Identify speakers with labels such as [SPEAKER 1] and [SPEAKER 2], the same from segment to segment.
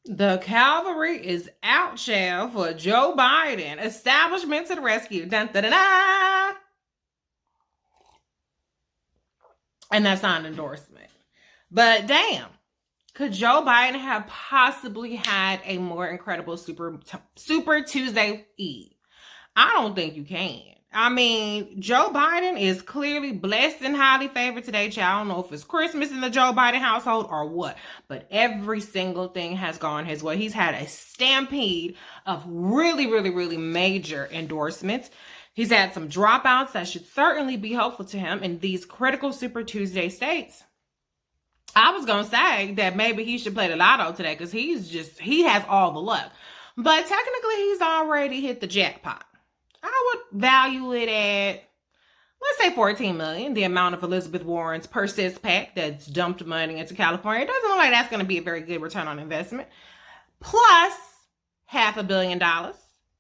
[SPEAKER 1] The cavalry is out, child, for Joe Biden. Establishment to the rescue. Dun, dun, dun, dun. And that's not an endorsement. But damn, could Joe Biden have possibly had a more incredible Super Tuesday Eve? I don't think you can. I mean, Joe Biden is clearly blessed and highly favored today, child. I don't know if it's Christmas in the Joe Biden household or what, but every single thing has gone his way. He's had a stampede of really, really, really major endorsements. He's had some dropouts that should certainly be helpful to him in these critical Super Tuesday states. I was going to say that maybe he should play the lotto today because he has all the luck. But technically, he's already hit the jackpot. I would value it at, let's say, $14 million, the amount of Elizabeth Warren's Persist PAC that's dumped money into California. It doesn't look like that's going to be a very good return on investment. Plus $500 million.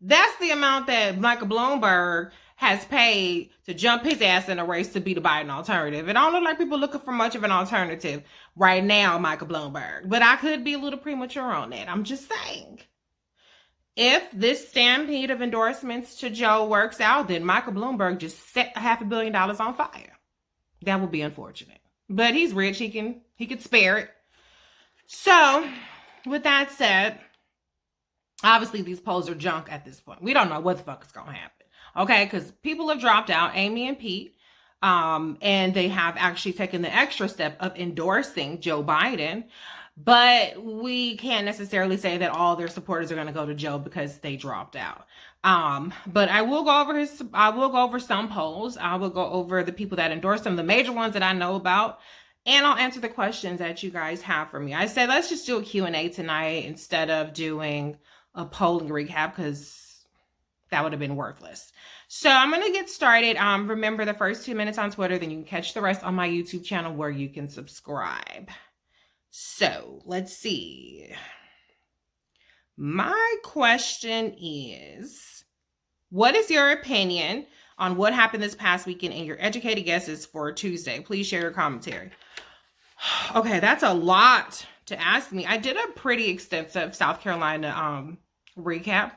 [SPEAKER 1] That's the amount that Michael Bloomberg has paid to jump his ass in a race to be the Biden alternative. It don't look like people looking for much of an alternative right now, Michael Bloomberg. But I could be a little premature on that. I'm just saying. If this stampede of endorsements to Joe works out, then Michael Bloomberg just set $500 million on fire. That would be unfortunate. But he's rich. He could spare it. So, with that said, obviously these polls are junk at this point. We don't know what the fuck is going to happen. Okay, because people have dropped out, Amy and Pete, and they have actually taken the extra step of endorsing Joe Biden. But we can't necessarily say that all their supporters are going to go to Joe because they dropped out. But I will go over some polls. I will go over the people that endorse them, the major ones that I know about, and I'll answer the questions that you guys have for me. I said let's just do a Q&A tonight instead of doing a polling recap because that would have been worthless. So I'm going to get started. Remember the first 2 minutes on Twitter, then you can catch the rest on my YouTube channel where you can subscribe. So let's see. My question is, what is your opinion on what happened this past weekend and your educated guesses for Tuesday? Please share your commentary. Okay, that's a lot to ask me. I did a pretty extensive South Carolina recap.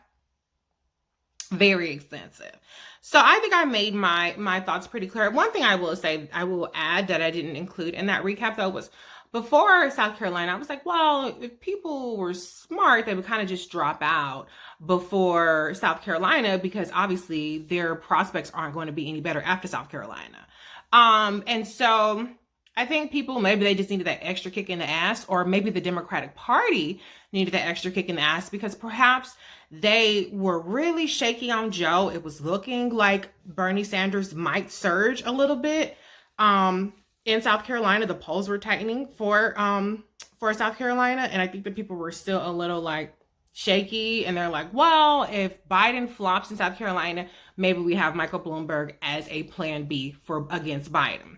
[SPEAKER 1] Very extensive. So I think I made my thoughts pretty clear. One thing I will say, I will add that I didn't include in that recap though was before South Carolina, I was like, well, if people were smart, they would kind of just drop out before South Carolina because obviously their prospects aren't going to be any better after South Carolina. And so I think people, maybe they just needed that extra kick in the ass, or maybe the Democratic Party needed that extra kick in the ass because perhaps they were really shaky on Joe. It was looking like Bernie Sanders might surge a little bit. In South Carolina, the polls were tightening for South Carolina, and I think that people were still a little like shaky, and they're like, well, if Biden flops in South Carolina, maybe we have Michael Bloomberg as a plan B against Biden.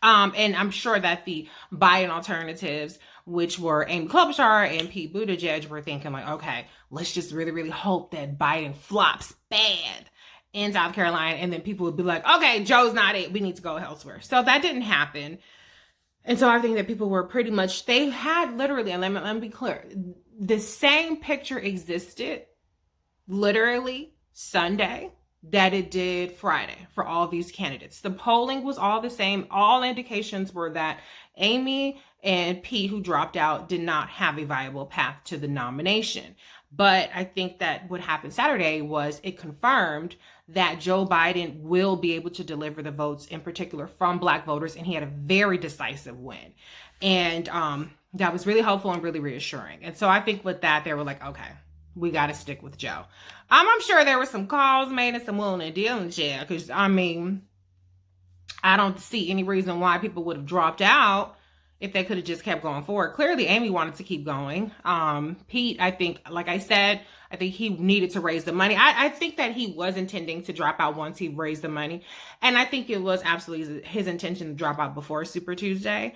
[SPEAKER 1] And I'm sure that the Biden alternatives, which were Amy Klobuchar and Pete Buttigieg, were thinking like, okay, let's just really, really hope that Biden flops bad in South Carolina, and then people would be like, okay, Joe's not it, we need to go elsewhere. So that didn't happen. And so I think that people were pretty much, they had literally, and let me be clear, the same picture existed literally Sunday that it did Friday for all these candidates. The polling was all the same. All indications were that Amy and Pete, who dropped out, did not have a viable path to the nomination. But I think that what happened Saturday was it confirmed that Joe Biden will be able to deliver the votes, in particular from Black voters, and he had a very decisive win. And that was really helpful and really reassuring. And so I think with that, they were like, okay, we got to stick with Joe. I'm sure there were some calls made and some willing and dealing, yeah, because, I mean, I don't see any reason why people would have dropped out if they could have just kept going forward. Clearly, Amy wanted to keep going. Pete, I think, like I said, I think he needed to raise the money. I think that he was intending to drop out once he raised the money. And I think it was absolutely his intention to drop out before Super Tuesday.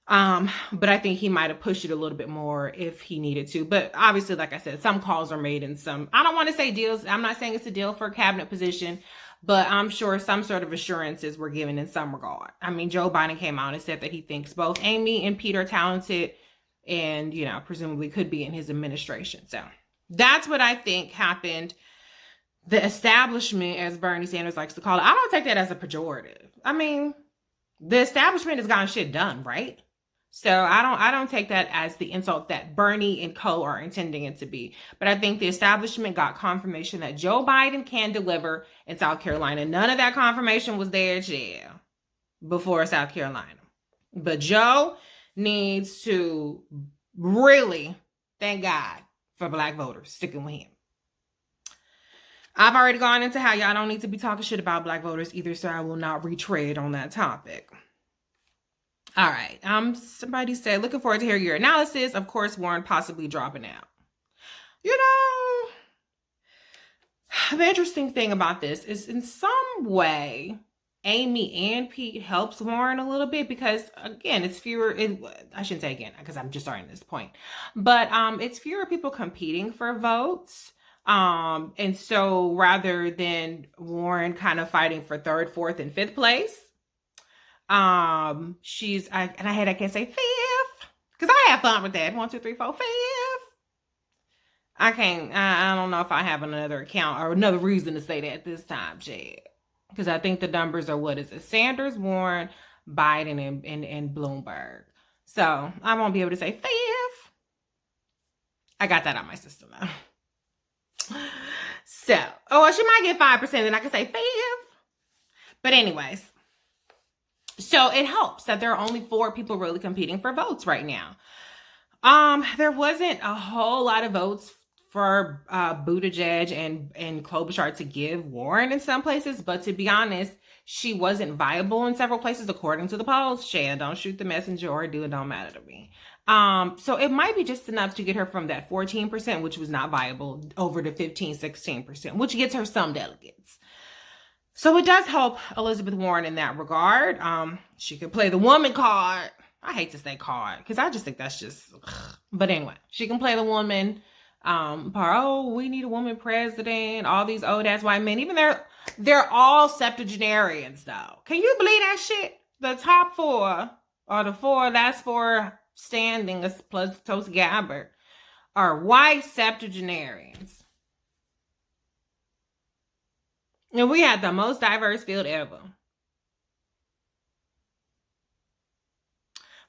[SPEAKER 1] But I think he might have pushed it a little bit more if he needed to. But obviously, like I said, some calls are made and some, I don't want to say deals. I'm not saying it's a deal for a cabinet position, but I'm sure some sort of assurances were given in some regard. I mean, Joe Biden came out and said that he thinks both Amy and Pete are talented and, presumably could be in his administration. So that's what I think happened. The establishment, as Bernie Sanders likes to call it, I don't take that as a pejorative. I mean, the establishment has gotten shit done, right? So I don't take that as the insult that Bernie and co are intending it to be. But I think the establishment got confirmation that Joe Biden can deliver in South Carolina. None of that confirmation was there, before South Carolina. But Joe needs to really thank God for Black voters sticking with him. I've already gone into how y'all don't need to be talking shit about Black voters either, so I will not retread on that topic. All right. Somebody said, looking forward to hearing your analysis. Of course, Warren possibly dropping out. The interesting thing about this is in some way, Amy and Pete helps Warren a little bit because, again, it's fewer. I shouldn't say again because I'm just starting this point. But it's fewer people competing for votes. And so rather than Warren kind of fighting for 3rd, 4th, and 5th place, I can't say 5th because I have fun with that. 1, 2, 3, 4, 5th. I don't know if I have another account or another reason to say that this time, Chad. Because I think the numbers are, Sanders, Warren, Biden, and Bloomberg. So I won't be able to say 5th. I got that out of my system though. So, she might get 5%, then I can say 5th. But anyways. So it helps that there are only 4 people really competing for votes right now. There wasn't a whole lot of votes for Buttigieg and Klobuchar to give Warren in some places, but to be honest, she wasn't viable in several places according to the polls. Shan, don't shoot the messenger or do it, don't matter to me. So it might be just enough to get her from that 14%, which was not viable, over to 15, 16%, which gets her some delegates. So it does help Elizabeth Warren in that regard. She could play the woman card. I hate to say card because I just think that's just, but anyway, she can play the woman part. We need a woman president. All these old ass white men, even they're all septuagenarians though. Can you believe that shit? The top 4 or the 4 last 4 standing plus Tulsi Gabbard are white septuagenarians. And we had the most diverse field ever.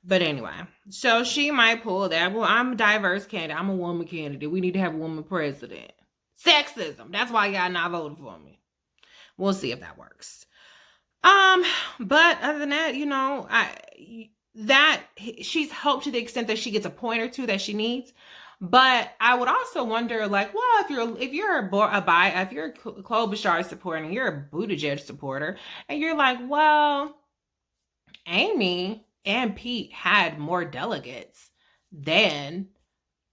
[SPEAKER 1] But anyway, so she might pull that. Well, I'm a diverse candidate. I'm a woman candidate. We need to have a woman president. Sexism. That's why y'all not voting for me. We'll see if that works. But other than that, she's helped to the extent that she gets a point or two that she needs. But I would also wonder, if you're a Klobuchar supporter and you're a Buttigieg supporter, and you're like, well, Amy and Pete had more delegates than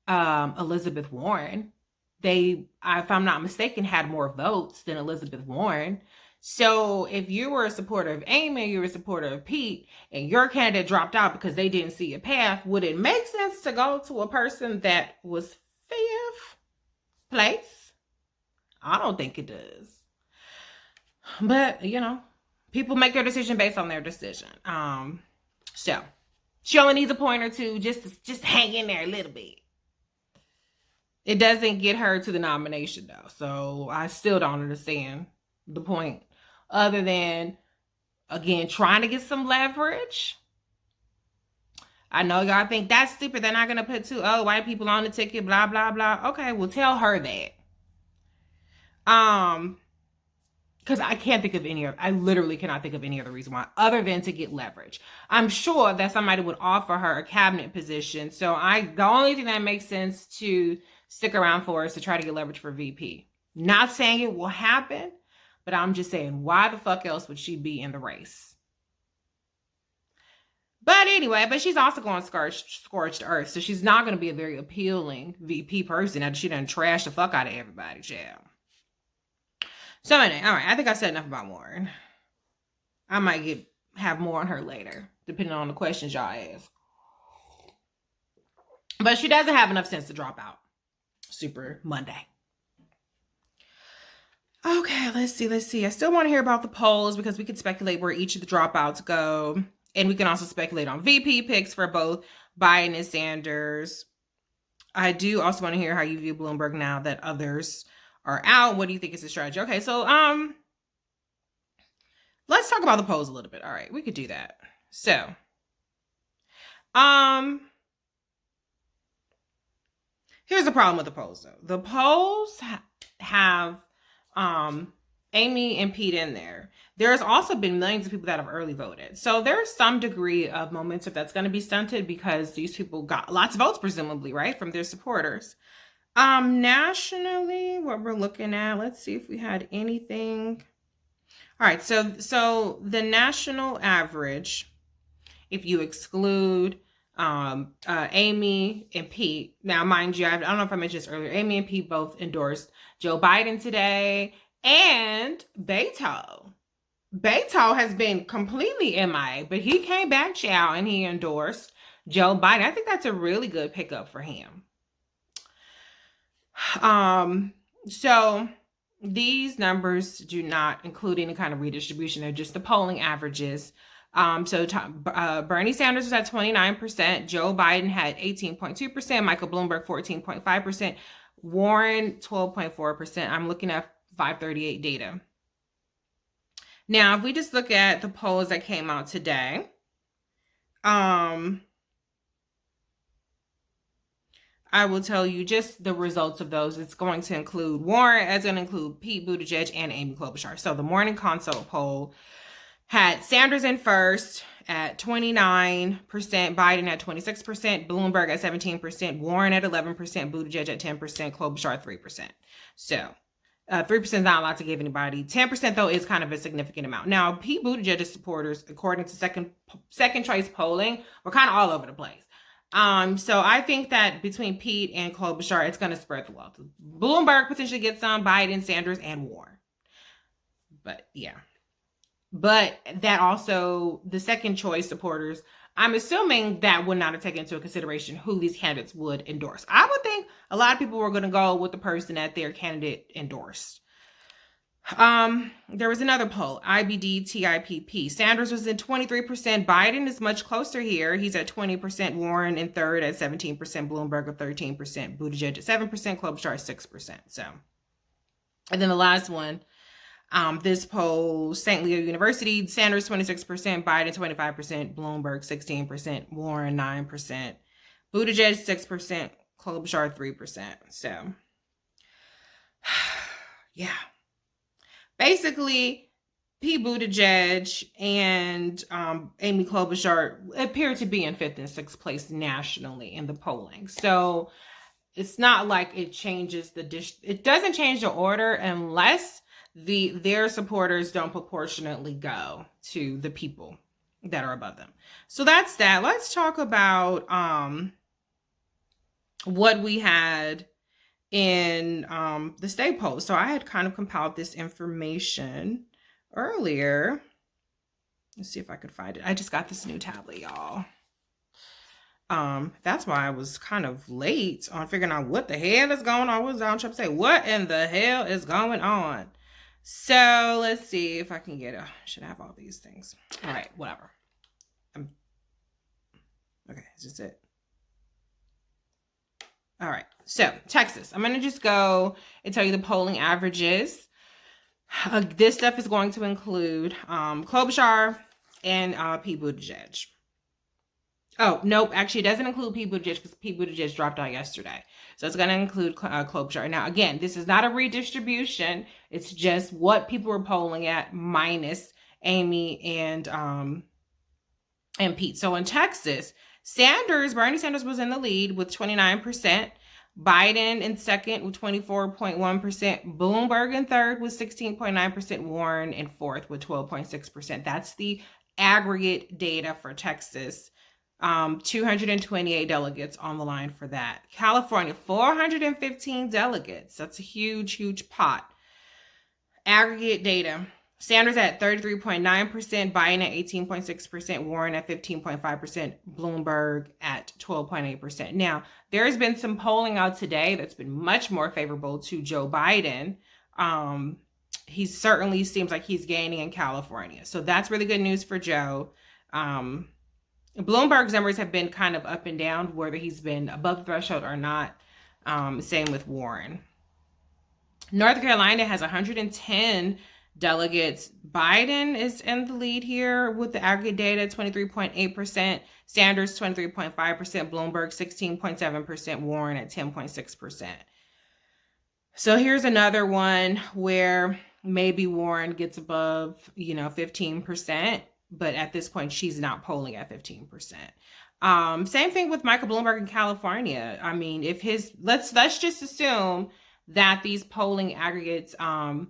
[SPEAKER 1] Elizabeth Warren. They, if I'm not mistaken, had more votes than Elizabeth Warren. So if you were a supporter of Amy, you were a supporter of Pete, and your candidate dropped out because they didn't see a path, would it make sense to go to a person that was 5th place? I don't think it does. But, people make their decision based on their decision. So she only needs a point or two just hang in there a little bit. It doesn't get her to the nomination though. So I still don't understand the point. Other than, again, trying to get some leverage. I know y'all think that's stupid. They're not going to put 2 white people on the ticket, blah, blah, blah. Okay, well, tell her that. Because I literally cannot think of any other reason why, other than to get leverage. I'm sure that somebody would offer her a cabinet position. So the only thing that makes sense to stick around for is to try to get leverage for VP. Not saying it will happen, but I'm just saying, why the fuck else would she be in the race? But anyway, she's also going scorched earth. So she's not going to be a very appealing VP person after she done trash the fuck out of everybody, child. So anyway, all right, I think I've said enough about Warren. I might have more on her later, depending on the questions y'all ask. But she doesn't have enough sense to drop out. Super Monday. Okay, let's see. I still want to hear about the polls because we could speculate where each of the dropouts go. And we can also speculate on VP picks for both Biden and Sanders. I do also want to hear how you view Bloomberg now that others are out. What do you think is the strategy? Okay, so let's talk about the polls a little bit. All right, we could do that. So, here's the problem with the polls, though. The polls have Amy and Pete in there. There's also been millions of people that have early voted. So there's some degree of momentum that's going to be stunted because these people got lots of votes, presumably, right, from their supporters. Nationally, what we're looking at, let's see if we had anything. All right, so the national average, if you exclude Amy and Pete. Now, mind you, I don't know if I mentioned this earlier. Amy and Pete both endorsed Joe Biden today, and Beto. Beto has been completely MIA, but he came back, child, and he endorsed Joe Biden. I think that's a really good pickup for him. So these numbers do not include any kind of redistribution. They're just the polling averages. Bernie Sanders was at 29%. Joe Biden had 18.2%. Michael Bloomberg, 14.5%. Warren, 12.4%. I'm looking at 538 data. Now, if we just look at the polls that came out today, I will tell you just the results of those. It's going to include Warren, it's going to include Pete Buttigieg and Amy Klobuchar. So the morning consult poll had Sanders in first at 29%, Biden at 26%, Bloomberg at 17%, Warren at 11%, Buttigieg at 10%, Klobuchar at 3%. So 3% is not a lot to give anybody. 10% though is kind of a significant amount. Now, Pete Buttigieg's supporters, according to second choice polling, were kind of all over the place. So I think that between Pete and Klobuchar, it's going to spread the wealth. Bloomberg potentially gets some, Biden, Sanders, and Warren. But yeah. But that also, the second choice supporters, I'm assuming that would not have taken into consideration who these candidates would endorse. I would think a lot of people were going to go with the person that their candidate endorsed. There was another poll, IBD TIPP. Sanders was at 23%. Biden is much closer here. He's at 20%. Warren in third at 17%. Bloomberg at 13%. Buttigieg at 7%. Klobuchar at 6%. So, and then the last one, this poll, St. Leo University, Sanders 26%, Biden 25%, Bloomberg 16%, Warren 9%, Buttigieg 6%, Klobuchar 3%. So, yeah. Basically, Pete Buttigieg and Amy Klobuchar appear to be in 5th and 6th place nationally in the polling. So it's not like it changes it doesn't change the order unless their supporters don't proportionately go to the people that are above them. So that's that. Let's talk about what we had in the state polls. So I had kind of compiled this information earlier. Let's see if I could find it. I just got this new tablet, y'all. That's why I was kind of late on figuring out what the hell is going on. What was I trying to say? What in the hell is going on? So let's see if I can get I should have all these things. All right, whatever. Okay, is this it? All right, so Texas. I'm going to just go and tell you the polling averages. This stuff is going to include Klobuchar and Pete Buttigieg. Oh, nope. Actually, it doesn't include Pete Buttigieg because Pete Buttigieg dropped out yesterday. So it's going to include Klobuchar. Now, again, this is not a redistribution. It's just what people were polling at minus Amy and Pete. So in Texas, Bernie Sanders was in the lead with 29%. Biden in second with 24.1%. Bloomberg in third with 16.9%. Warren in fourth with 12.6%. That's the aggregate data for Texas. 228 delegates on the line for that. California, 415 delegates. That's a huge, huge pot. Aggregate data. Sanders at 33.9%, Biden at 18.6%, Warren at 15.5%, Bloomberg at 12.8%. Now, there has been some polling out today that's been much more favorable to Joe Biden. He certainly seems like he's gaining in California. So that's really good news for Joe. Bloomberg's numbers have been kind of up and down, whether he's been above the threshold or not. Same with Warren. North Carolina has 110 delegates. Biden is in the lead here with the aggregate data, 23.8%. Sanders, 23.5%. Bloomberg, 16.7%. Warren at 10.6%. So here's another one where maybe Warren gets above, 15%. But at this point, she's not polling at 15%. Same thing with Michael Bloomberg in California. I mean, if let's just assume that these polling aggregates are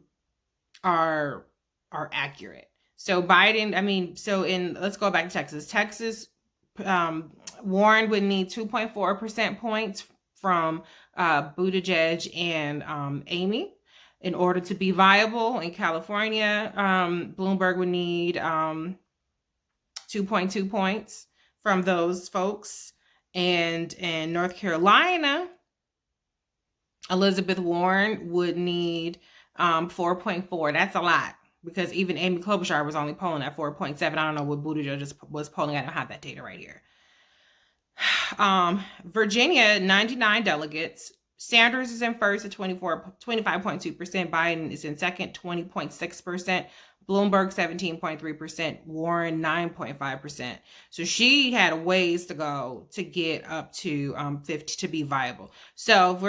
[SPEAKER 1] accurate. So Biden, let's go back to Texas. Warren would need 2.4% points from Buttigieg and Amy in order to be viable. In California, Bloomberg would need 2.2 points from those folks. And in North Carolina, Elizabeth Warren would need 4.4. That's a lot, because even Amy Klobuchar was only polling at 4.7. I don't know what Buttigieg was polling. I don't have that data right here. Virginia, 99 delegates. Sanders is in first at 25.2%. Biden is in second, 20.6%. Bloomberg, 17.3%. Warren, 9.5%. So she had a ways to go to get up to 50 to be viable. So if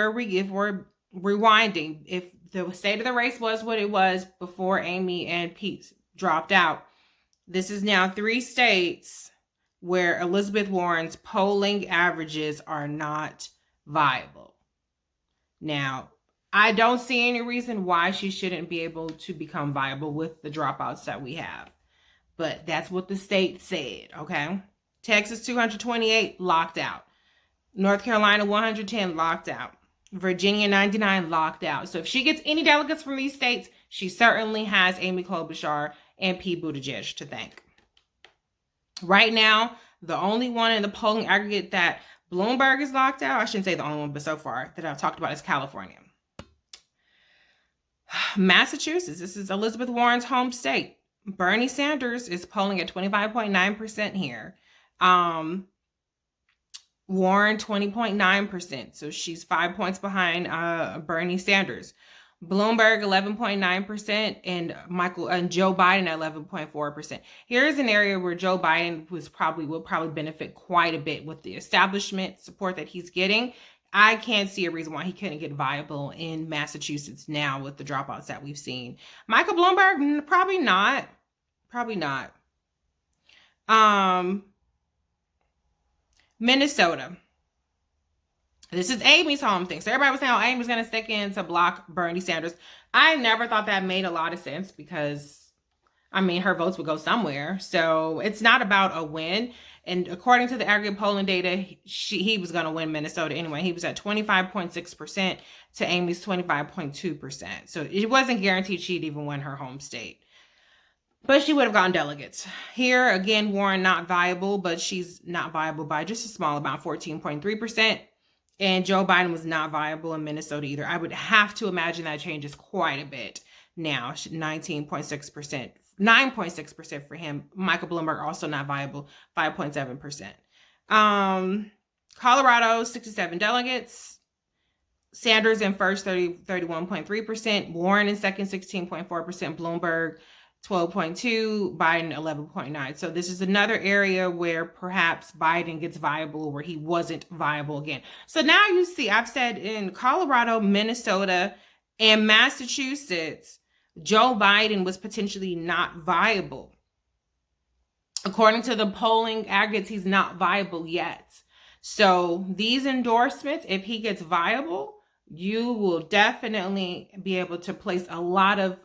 [SPEAKER 1] we're rewinding, if the state of the race was what it was before Amy and Pete dropped out, this is now 3 states where Elizabeth Warren's polling averages are not viable. Now, I don't see any reason why she shouldn't be able to become viable with the dropouts that we have. But that's what the state said, okay? Texas, 228, locked out. North Carolina, 110, locked out. Virginia, 99, locked out. So if she gets any delegates from these states, she certainly has Amy Klobuchar and Pete Buttigieg to thank. Right now, the only one in the polling aggregate that Bloomberg is locked out, I shouldn't say the only one, but so far that I've talked about, is California. Massachusetts, this is Elizabeth Warren's home state. Bernie Sanders is polling at 25.9% here. Warren, 20.9%. So she's 5 points behind Bernie Sanders. Bloomberg, 11.9%, and Joe Biden at 11.4%. Here's an area where Joe Biden will probably benefit quite a bit with the establishment support that he's getting. I can't see a reason why he couldn't get viable in Massachusetts now with the dropouts that we've seen. Michael Bloomberg, probably not. Probably not. Minnesota. This is Amy's home thing. So everybody was saying, oh, Amy's going to stick in to block Bernie Sanders. I never thought that made a lot of sense because, her votes would go somewhere. So it's not about a win. And according to the aggregate polling data, he was going to win Minnesota anyway. He was at 25.6% to Amy's 25.2%. So it wasn't guaranteed she'd even win her home state. But she would have gotten delegates. Here, again, Warren not viable, but she's not viable by just a small amount, 14.3%. And Joe Biden was not viable in Minnesota either. I would have to imagine that changes quite a bit now. 19.6%, 9.6% for him. Michael Bloomberg also not viable, 5.7%. Colorado, 67 delegates. Sanders in first, 31.3%. Warren in second, 16.4%. Bloomberg, 12.2, Biden 11.9. So this is another area where perhaps Biden gets viable where he wasn't viable again. So now you see, I've said in Colorado, Minnesota, and Massachusetts, Joe Biden was potentially not viable. According to the polling aggregates, he's not viable yet. So these endorsements, if he gets viable, you will definitely be able to place a lot of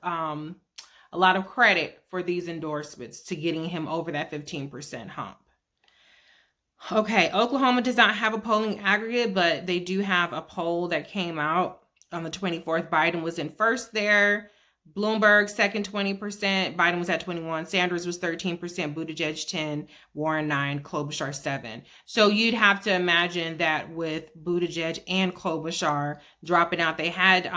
[SPEAKER 1] credit for these endorsements to getting him over that 15% hump. Okay, Oklahoma does not have a polling aggregate, but they do have a poll that came out on the 24th. Biden was in first there. Bloomberg, second, 20%. Biden was at 21. Sanders was 13%. Buttigieg, 10. Warren, 9. Klobuchar, 7. So you'd have to imagine that with Buttigieg and Klobuchar dropping out, they had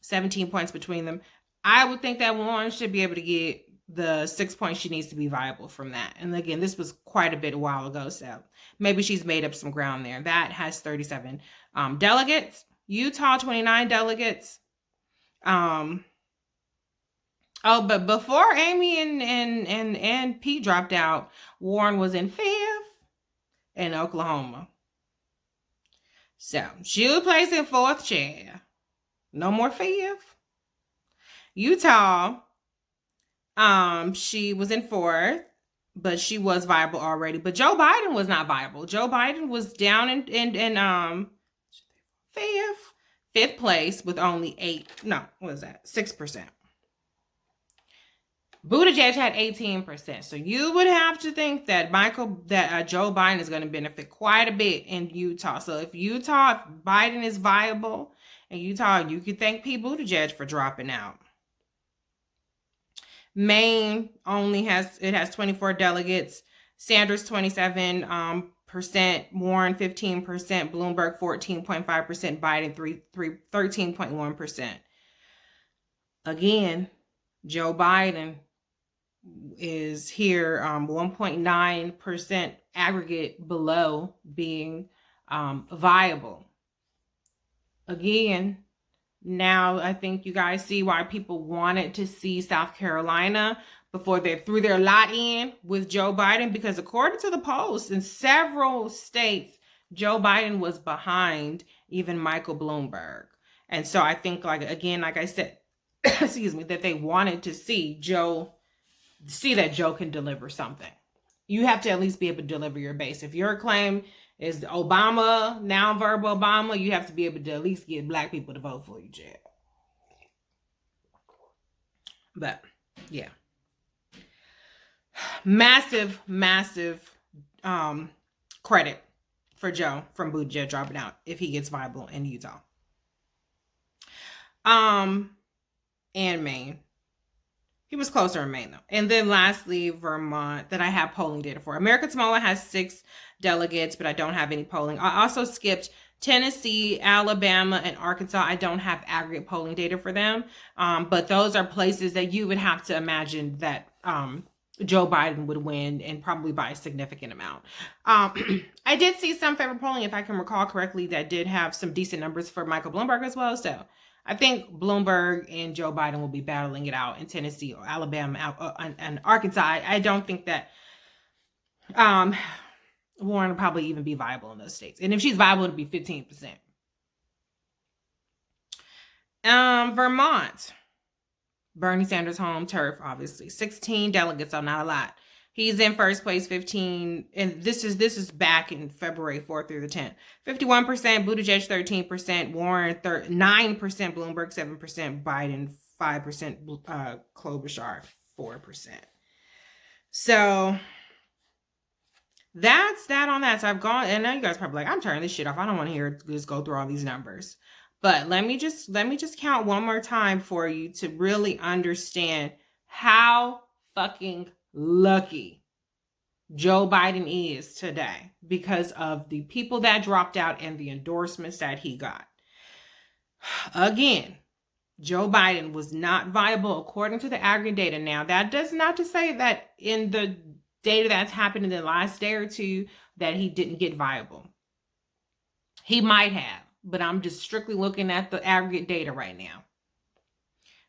[SPEAKER 1] 17 points between them. I would think that Warren should be able to get the 6 points she needs to be viable from that. And again, this was quite a bit a while ago, so maybe she's made up some ground there. That has 37 delegates. Utah, 29 delegates. Oh, but before Amy and Pete dropped out, Warren was in 5th in Oklahoma. So she was placed in 4th chair. No more 5th. Utah, she was in 4th, but she was viable already. But Joe Biden was not viable. Joe Biden was down in 5th place with only 6%. Buttigieg had 18%. So you would have to think that Joe Biden is going to benefit quite a bit in Utah. So if Biden is viable in Utah, you could thank Pete Buttigieg for dropping out. Maine has 24 delegates. Sanders 27%, Warren 15%, Bloomberg 14.5%, Biden 13.1%. Again, Joe Biden is here 1.9% aggregate below being viable. Again, now I think you guys see why people wanted to see South Carolina before they threw their lot in with Joe Biden, because according to the polls in several states, Joe Biden was behind even Michael Bloomberg. And so I think, like I said, excuse me, that they wanted to see that Joe can deliver something. You have to at least be able to deliver your base. If your claim is Obama, nonverbal Obama, you have to be able to at least get black people to vote for you, Jed. But, yeah. Massive credit for Joe from Buttigieg dropping out if he gets viable in Utah. And Maine. He was closer in Maine, though. And then lastly, Vermont, that I have polling data for. American Samoa has 6 delegates, but I don't have any polling. I also skipped Tennessee, Alabama, and Arkansas. I don't have aggregate polling data for them. But those are places that you would have to imagine that Joe Biden would win, and probably by a significant amount. I did see some favorite polling, if I can recall correctly, that did have some decent numbers for Michael Bloomberg as well. So I think Bloomberg and Joe Biden will be battling it out in Tennessee or Alabama and Arkansas. I don't think that Warren will probably even be viable in those states. And if she's viable, it'll be 15%. Vermont. Bernie Sanders' home turf, obviously. 16 delegates, so not a lot. He's in first place, 15, and this is back in February 4th through the 10th. 51%, Buttigieg 13%, Warren 9%, Bloomberg 7%, Biden 5%, Klobuchar 4%. So that's that on that. So I've gone, and now you guys are probably like, I'm turning this shit off. I don't want to hear just go through all these numbers. But let me just count one more time for you to really understand how fucking lucky Joe Biden is today because of the people that dropped out and the endorsements that he got. Again, Joe Biden was not viable according to the aggregate data. Now, that does not to say that in the data that's happened in the last day or two that he didn't get viable. He might have, but I'm just strictly looking at the aggregate data right now.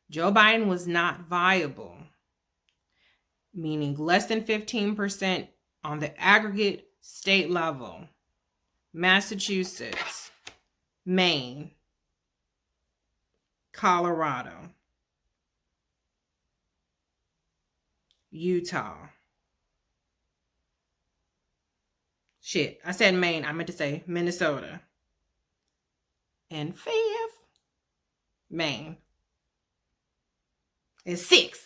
[SPEAKER 1] Joe Biden was not viable, meaning less than 15% on the aggregate state level. Massachusetts, Maine, Colorado, Utah. Shit, I said Maine. I meant to say Minnesota. And 5th, Maine. And 6th,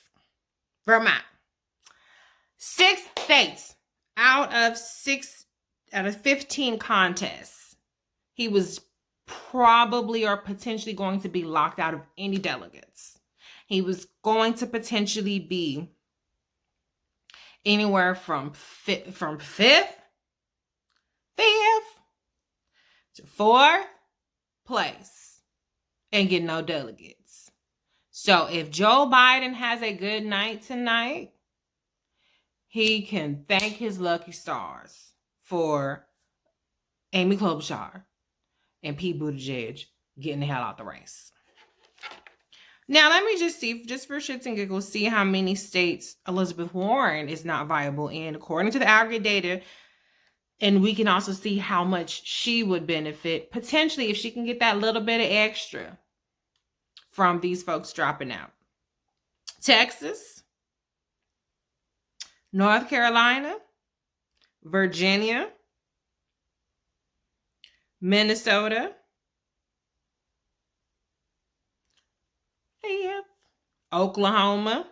[SPEAKER 1] Vermont. 6 states out of 15 contests. He was probably or potentially going to be locked out of any delegates. He was going to potentially be anywhere from 5th to 4th place and get no delegates. So if Joe Biden has a good night tonight, he can thank his lucky stars for Amy Klobuchar and Pete Buttigieg getting the hell out the race. Now, let me just see, just for shits and giggles, see how many states Elizabeth Warren is not viable in, according to the aggregate data. And we can also see how much she would benefit, potentially, if she can get that little bit of extra from these folks dropping out. Texas, North Carolina, Virginia, Minnesota, Oklahoma,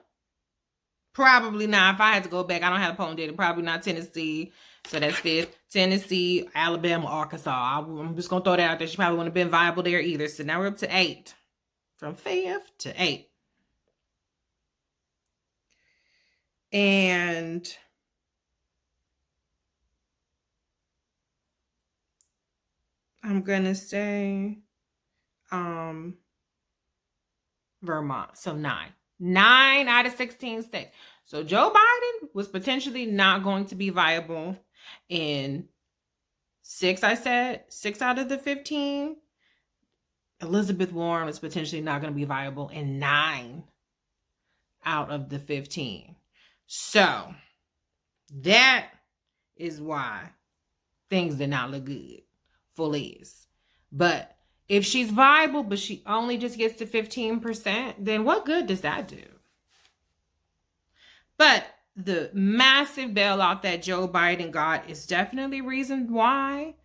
[SPEAKER 1] probably not. If I had to go back, I don't have a polling data. Probably not Tennessee. So that's 5th. Tennessee, Alabama, Arkansas. I'm just going to throw that out there. She probably wouldn't have been viable there either. So now we're up to 8. From 5th to 8. And I'm going to say Vermont. So 9. 9 out of 16 states. So Joe Biden was potentially not going to be viable in 6, I said. 6 out of the 15. Elizabeth Warren was potentially not going to be viable in 9 out of the 15. So that is why things did not look good for Liz. But if she's viable, but she only just gets to 15%, then what good does that do? But the massive bailout that Joe Biden got is definitely reason why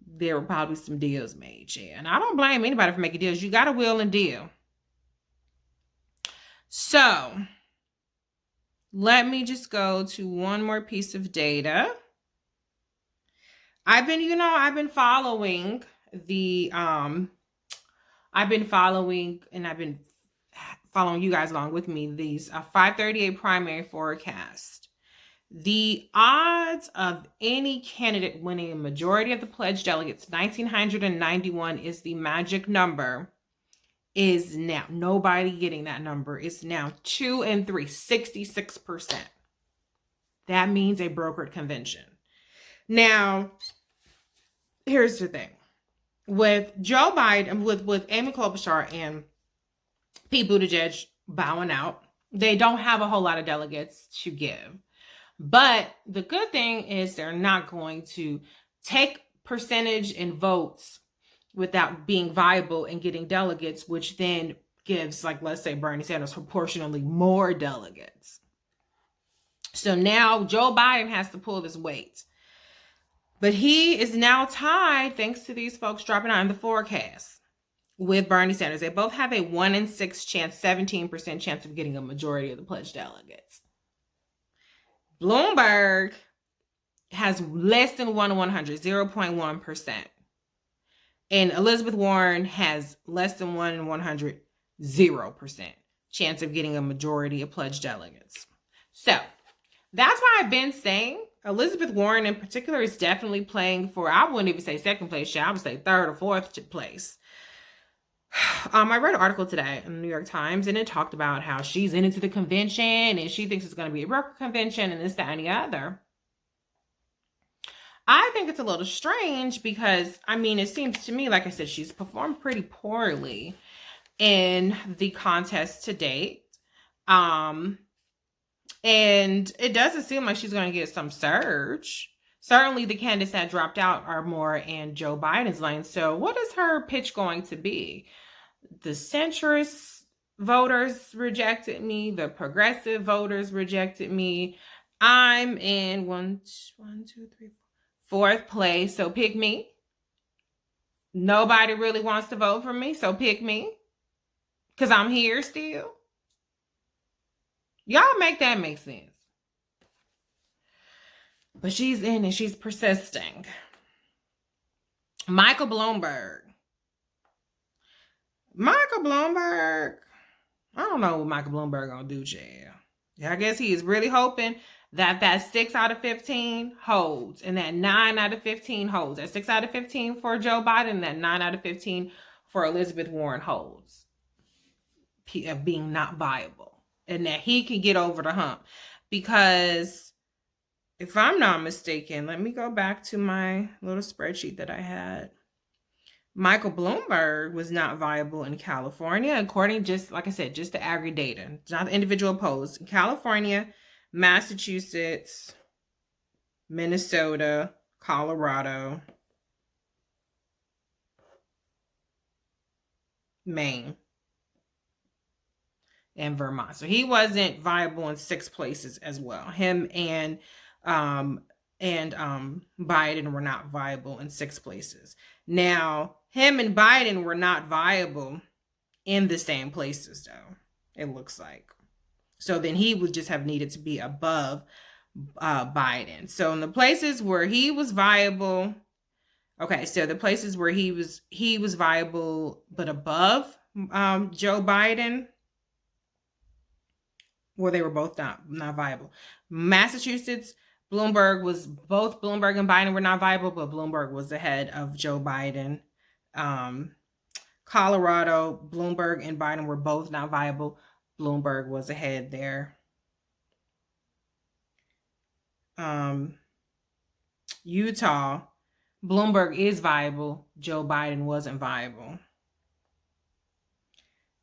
[SPEAKER 1] there were probably some deals made. Yeah. And I don't blame anybody for making deals. You got to will and deal. So let me just go to one more piece of data. I've been following you guys along with me, these 538 primary forecast. The odds of any candidate winning a majority of the pledged delegates, 1,991 is the magic number, is now, nobody getting that number, is now 2 and 3, 66%. That means a brokered convention. Now, here's the thing. With Joe Biden, with Amy Klobuchar and Pete Buttigieg bowing out, they don't have a whole lot of delegates to give. But the good thing is they're not going to take percentage and votes without being viable and getting delegates, which then gives, like, let's say Bernie Sanders proportionally more delegates. So now Joe Biden has to pull this weight. But he is now tied, thanks to these folks dropping out in the forecast, with Bernie Sanders. They both have a 1 in 6 chance, 17% chance of getting a majority of the pledged delegates. Bloomberg has less than 1 in 100, 0.1%. And Elizabeth Warren has less than 1 in 100, 0% chance of getting a majority of pledged delegates. So that's why I've been saying Elizabeth Warren in particular is definitely playing for, I wouldn't even say second place, I would say third or fourth place. I read an article today in the New York Times, and it talked about how she's into the convention and she thinks it's going to be a broker convention and this, that, and the other. I think it's a little strange because, I mean, it seems to me, like I said, she's performed pretty poorly in the contest to date. And it doesn't seem like she's going to get some surge. Certainly the candidates that dropped out are more in Joe Biden's lane. So what is her pitch going to be? The centrist voters rejected me. The progressive voters rejected me. I'm in 4th place. So pick me. Nobody really wants to vote for me. So pick me. Because I'm here still. Y'all make that make sense. But she's in and she's persisting. Michael Bloomberg. I don't know what Michael Bloomberg gonna do, child. I guess he is really hoping that 6 out of 15 holds and that 9 out of 15 holds. That 6 out of 15 for Joe Biden and that 9 out of 15 for Elizabeth Warren holds. being not viable, and that he can get over the hump. Because if I'm not mistaken, let me go back to my little spreadsheet that I had. Michael Bloomberg was not viable in California, according, just like I said, just the aggregate data, not the individual polls. California, Massachusetts, Minnesota, Colorado, Maine, and Vermont. So he wasn't viable in 6 places as well. Him and Biden were not viable in 6 places. Now, him and Biden were not viable in the same places, though, it looks like. So then he would just have needed to be above Biden. So in the places where he was viable, okay, so the places where he was viable but above Joe Biden, well, they were both not viable. Massachusetts, both Bloomberg and Biden were not viable, but Bloomberg was ahead of Joe Biden. Colorado, Bloomberg and Biden were both not viable. Bloomberg was ahead there. Utah, Bloomberg is viable. Joe Biden wasn't viable.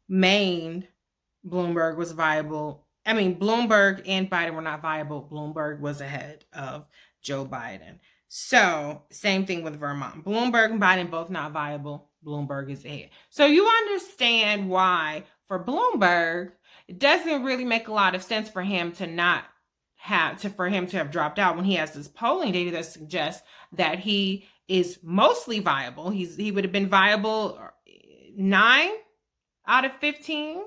[SPEAKER 1] Maine, Bloomberg was viable. I mean, Bloomberg and Biden were not viable. Bloomberg was ahead of Joe Biden. So, same thing with Vermont. Bloomberg and Biden both not viable. Bloomberg is ahead. So you understand why, for Bloomberg, it doesn't really make a lot of sense for him to have dropped out when he has this polling data that suggests that he is mostly viable. He would have been viable 9 out of 15.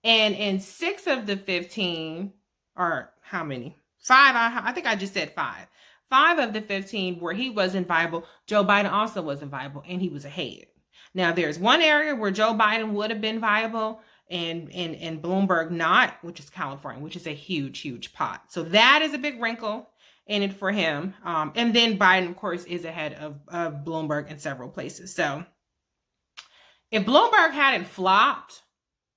[SPEAKER 1] And in 6 of the 15, or how many? 5, I think I just said 5. 5 of the 15 where he wasn't viable, Joe Biden also wasn't viable, and he was ahead. Now, there's one area where Joe Biden would have been viable and Bloomberg not, which is California, which is a huge, huge pot. So that is a big wrinkle in it for him. And then Biden, of course, is ahead of Bloomberg in several places. So if Bloomberg hadn't flopped,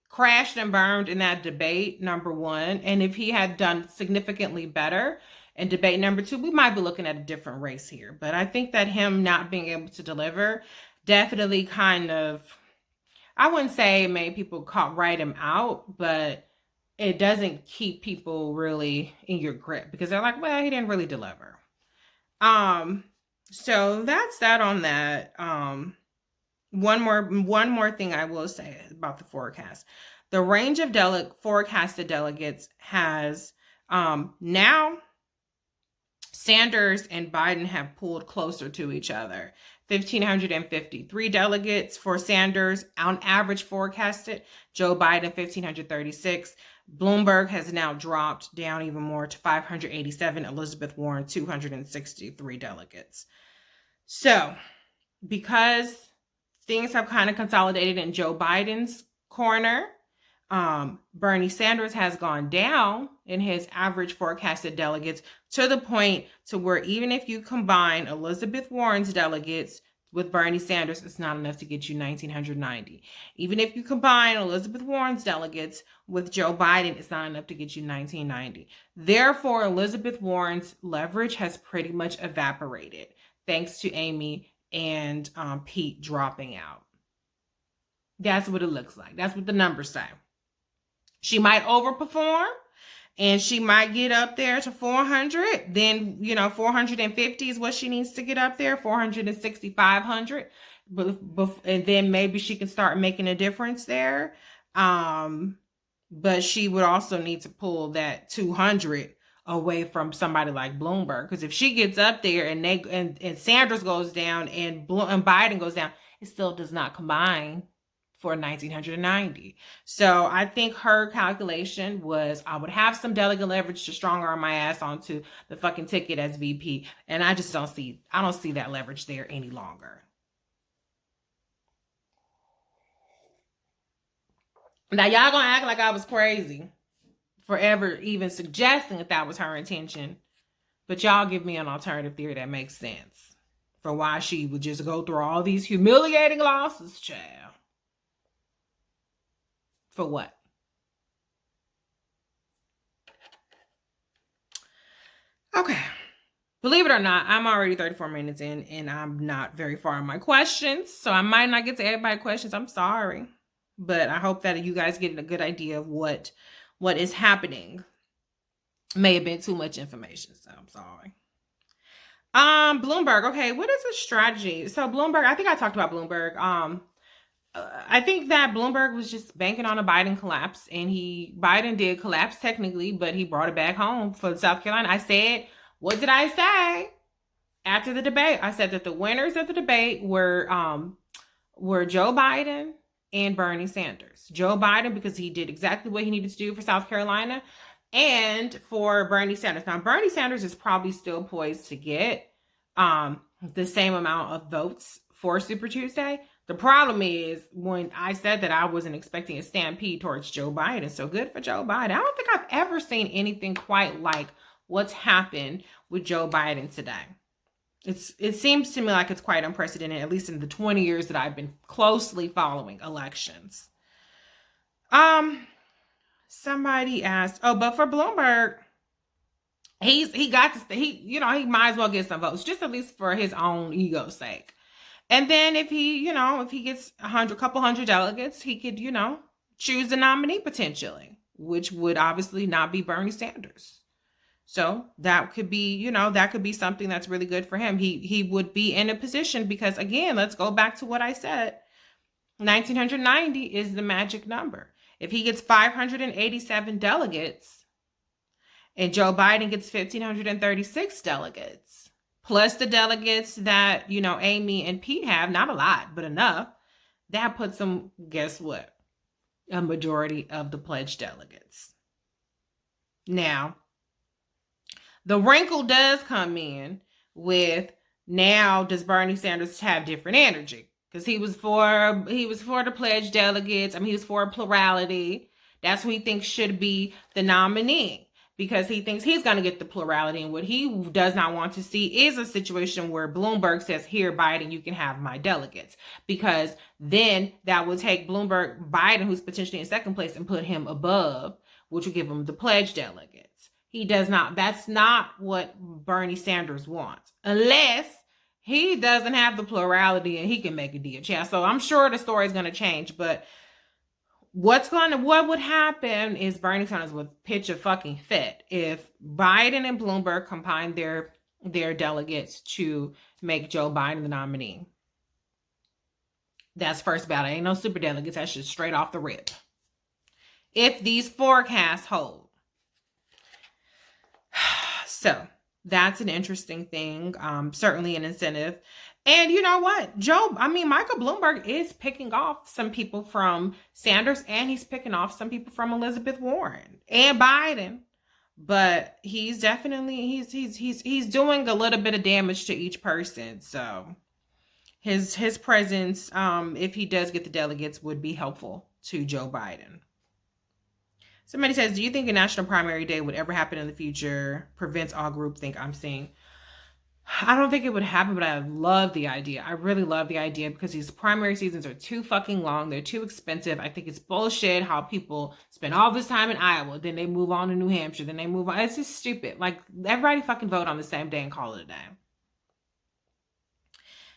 [SPEAKER 1] crashed and burned in that debate, number 1, and if he had done significantly better in debate number 2, we might be looking at a different race here. But I think that him not being able to deliver definitely kind of, I wouldn't say made people write him out, but it doesn't keep people really in your grip, because they're like, well, he didn't really deliver. So that's that on that. One more thing I will say about the forecast. The range of forecasted delegates has now Sanders and Biden have pulled closer to each other. 1,553 delegates for Sanders on average forecasted. Joe Biden, 1,536. Bloomberg has now dropped down even more to 587. Elizabeth Warren, 263 delegates. So, because things have kind of consolidated in Joe Biden's corner, Bernie Sanders has gone down in his average forecasted delegates to the point to where even if you combine Elizabeth Warren's delegates with Bernie Sanders, it's not enough to get you 1,990. Even if you combine Elizabeth Warren's delegates with Joe Biden, it's not enough to get you 1,990. Therefore, Elizabeth Warren's leverage has pretty much evaporated, thanks to Amy and Pete dropping out. That's what it looks like. That's what the numbers say. She might overperform and she might get up there to 400. Then, 450 is what she needs to get up there, 460, 500. And then maybe she can start making a difference there. But she would also need to pull that 200 away from somebody like Bloomberg. Because if she gets up there and Sanders goes down and Biden goes down, it still does not combine for 1,990. So I think her calculation was, I would have some delegate leverage to strong arm my ass onto the fucking ticket as VP. And I just don't see that leverage there any longer. Now y'all gonna act like I was crazy for ever even suggesting that was her intention. But y'all give me an alternative theory that makes sense for why she would just go through all these humiliating losses, child. For what? Okay. Believe it or not, I'm already 34 minutes in and I'm not very far on my questions. So I might not get to everybody's questions. I'm sorry. But I hope that you guys get a good idea of what is happening. May have been too much information, so I'm sorry. Bloomberg. Okay, what is the strategy? So Bloomberg, I think I talked about Bloomberg. I think that Bloomberg was just banking on a Biden collapse, and Biden did collapse technically, but he brought it back home for South Carolina. I said, what did I say after the debate? I said that the winners of the debate were Joe Biden and Bernie Sanders. Joe Biden because he did exactly what he needed to do for South Carolina, and for Bernie Sanders. Now, Bernie Sanders is probably still poised to get the same amount of votes for Super Tuesday. The problem is when I said that I wasn't expecting a stampede towards Joe Biden. So good for Joe Biden. I don't think I've ever seen anything quite like what's happened with Joe Biden today. It seems to me like it's quite unprecedented, at least in the 20 years that I've been closely following elections. Somebody asked, but for Bloomberg, he might as well get some votes, just at least for his own ego's sake. And then if he gets a couple hundred delegates, he could, choose a nominee potentially, which would obviously not be Bernie Sanders. So that could be, something that's really good for him. He would be in a position because, again, let's go back to what I said. 1990 is the magic number. If he gets 587 delegates and Joe Biden gets 1,536 delegates, plus the delegates that, Amy and Pete have, not a lot, but enough, that puts them, guess what? A majority of the pledged delegates. Now, the wrinkle does come in with, now does Bernie Sanders have different energy? Because he was for the pledged delegates. He was for plurality. That's who he thinks should be the nominee, because he thinks he's going to get the plurality. And what he does not want to see is a situation where Bloomberg says, here, Biden, you can have my delegates. Because then that would take Biden, who's potentially in second place, and put him above, which would give him the pledged delegates. He does not. That's not what Bernie Sanders wants, unless he doesn't have the plurality and he can make a deal. Yeah, so I'm sure the story is going to change, but what would happen is Bernie Sanders would pitch a fucking fit if Biden and Bloomberg combined their delegates to make Joe Biden the nominee. That's first ballot. Ain't no super delegates. That's just straight off the rip. If these forecasts hold. So that's an interesting thing. Certainly an incentive. And you know what? Michael Bloomberg is picking off some people from Sanders, and he's picking off some people from Elizabeth Warren and Biden. But he's definitely, he's doing a little bit of damage to each person. So his presence, if he does get the delegates, would be helpful to Joe Biden. Somebody says, do you think a national primary day would ever happen in the future? Prevents all groupthink I'm seeing. I don't think it would happen, but I love the idea. I really love the idea because these primary seasons are too fucking long. They're too expensive. I think it's bullshit how people spend all this time in Iowa, then they move on to New Hampshire, then they move on. It's just stupid. Like, everybody fucking vote on the same day and call it a day.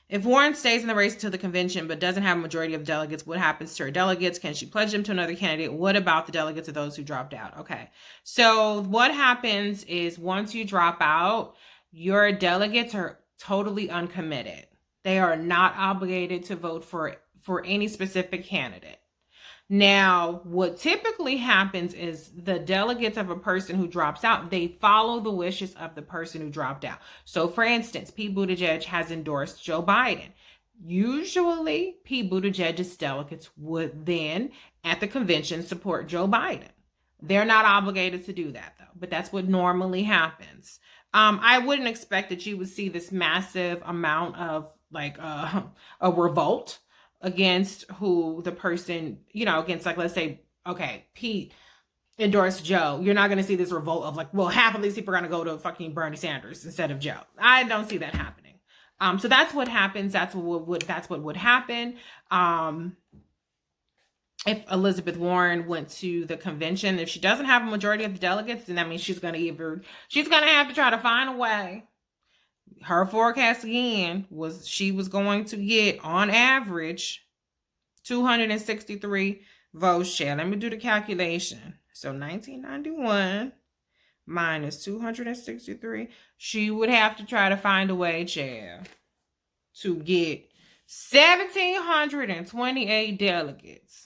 [SPEAKER 1] If Warren stays in the race until the convention but doesn't have a majority of delegates, what happens to her delegates? Can she pledge them to another candidate? What about the delegates of those who dropped out? Okay, so what happens is once you drop out, your delegates are totally uncommitted. They are not obligated to vote for any specific candidate. Now, what typically happens is the delegates of a person who drops out, they follow the wishes of the person who dropped out. So, for instance, Pete Buttigieg has endorsed Joe Biden. Usually, Pete Buttigieg's delegates would then, at the convention, support Joe Biden. They're not obligated to do that, though, but that's what normally happens. I wouldn't expect that you would see this massive amount of, a revolt against who the person, against, let's say, okay, Pete endorsed Joe. You're not going to see this revolt of half of these people are going to go to fucking Bernie Sanders instead of Joe. I don't see that happening. So that's what happens. That's what would happen. if Elizabeth Warren went to the convention, if she doesn't have a majority of the delegates, then that means she's going to have to try to find a way. Her forecast again was she was going to get on average 263 votes share. Let me do the calculation. So 1991 minus 263. She would have to try to find a way, child, to get 1,728 delegates.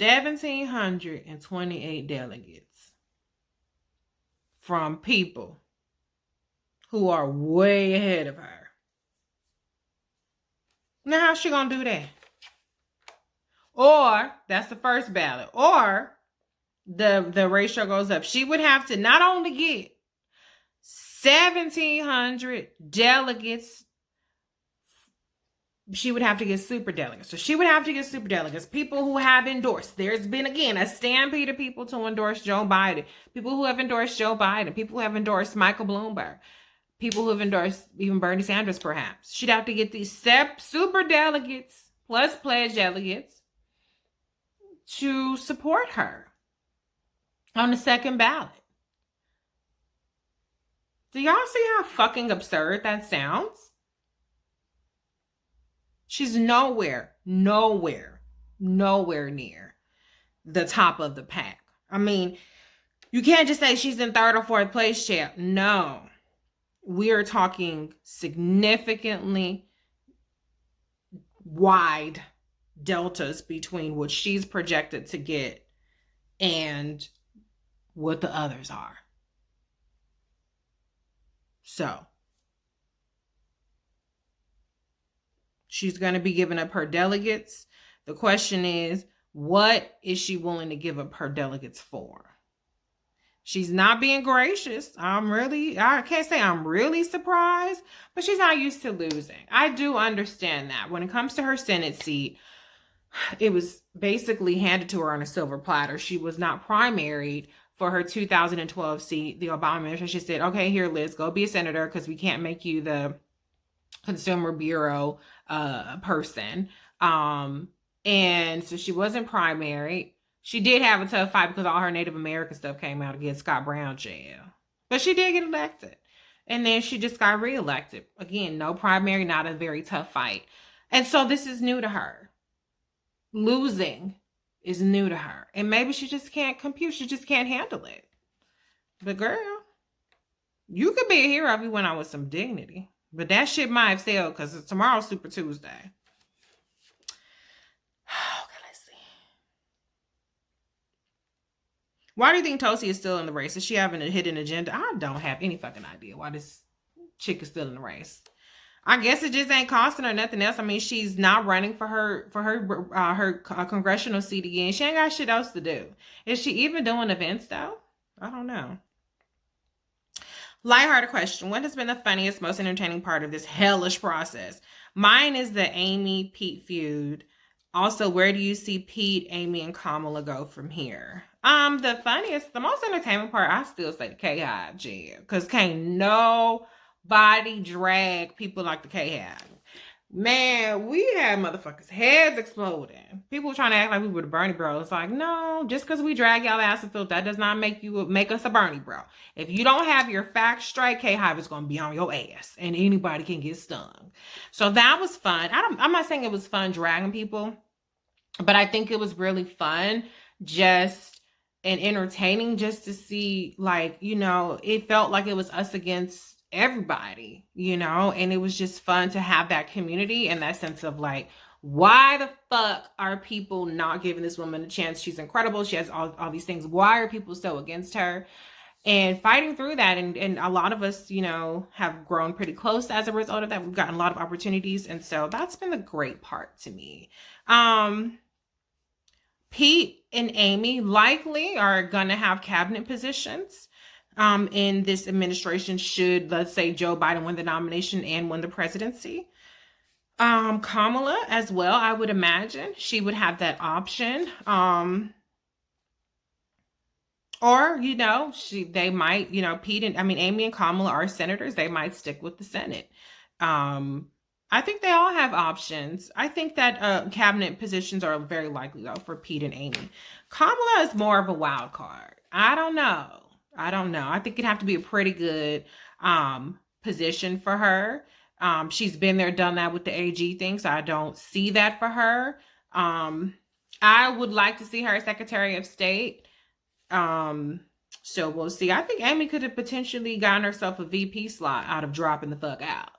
[SPEAKER 1] $1,728 delegates from people who are way ahead of her. Now, how's she gonna do that? Or that's the first ballot. Or the ratio goes up. She would have to not only get 1,700 delegates, she would have to get super delegates. So she would have to get super delegates, people who have endorsed. There's been, again, a stampede of people to endorse Joe Biden. People who have endorsed Joe Biden. People who have endorsed Michael Bloomberg. People who have endorsed even Bernie Sanders, perhaps. She'd have to get these super delegates plus pledge delegates to support her on the second ballot. Do y'all see how fucking absurd that sounds? She's nowhere near the top of the pack. I mean, you can't just say she's in third or fourth place, champ. No. We are talking significantly wide deltas between what she's projected to get and what the others are. So, she's going to be giving up her delegates. The question is, what is she willing to give up her delegates for? She's not being gracious. I can't say I'm really surprised, but she's not used to losing. I do understand that. When it comes to her Senate seat, it was basically handed to her on a silver platter. She was not primaried for her 2012 seat. The Obama administration said, okay, here, Liz, go be a senator because we can't make you the Consumer Bureau person. And so she wasn't primaried. She did have a tough fight because all her Native American stuff came out against Scott Brown jail. But she did get elected. And then she just got reelected. Again, no primary, not a very tough fight. And so this is new to her. Losing is new to her. And maybe she just can't compute. She just can't handle it. But girl, you could be a hero if you went out with some dignity. But that shit might have failed because tomorrow's Super Tuesday. Okay, let's see. Why do you think Tosi is still in the race? Is she having a hidden agenda? I don't have any fucking idea why this chick is still in the race. I guess it just ain't costing her nothing else. I mean, she's not running for her congressional seat again. She ain't got shit else to do. Is she even doing events though? I don't know. Lighthearted question. What has been the funniest, most entertaining part of this hellish process? Mine is the Amy-Pete feud. Also, where do you see Pete, Amy, and Kamala go from here? The most entertaining part, I still say the K-Hive jail. Because can't nobody drag people like the K-Hive. Man, we had motherfuckers' heads exploding. People were trying to act like we were the Bernie bros. It's like, no, just because we drag y'all ass and filth, that does not make us a Bernie bro. If you don't have your facts straight, K-Hive is going to be on your ass. And anybody can get stung. So that was fun. I'm not saying it was fun dragging people. But I think it was really fun and entertaining just to see, like, it felt like it was us against everybody, and it was just fun to have that community and that sense of like, why the fuck are people not giving this woman a chance? She's incredible. She has all these things. Why are people so against her? And fighting through that, and a lot of us, have grown pretty close as a result of that. We've gotten a lot of opportunities, and so that's been the great part to me. Pete and Amy likely are going to have cabinet positions in this administration should, let's say, Joe Biden win the nomination and win the presidency. Kamala as well, I would imagine. She would have that option. Or, they might, Amy and Kamala are senators. They might stick with the Senate. Um, I think they all have options. I think that cabinet positions are very likely, though, for Pete and Amy. Kamala is more of a wild card. I don't know. I think it'd have to be a pretty good position for her. She's been there, done that with the AG thing, so I don't see that for her. I would like to see her as Secretary of State. So we'll see. I think Amy could have potentially gotten herself a VP slot out of dropping the fuck out.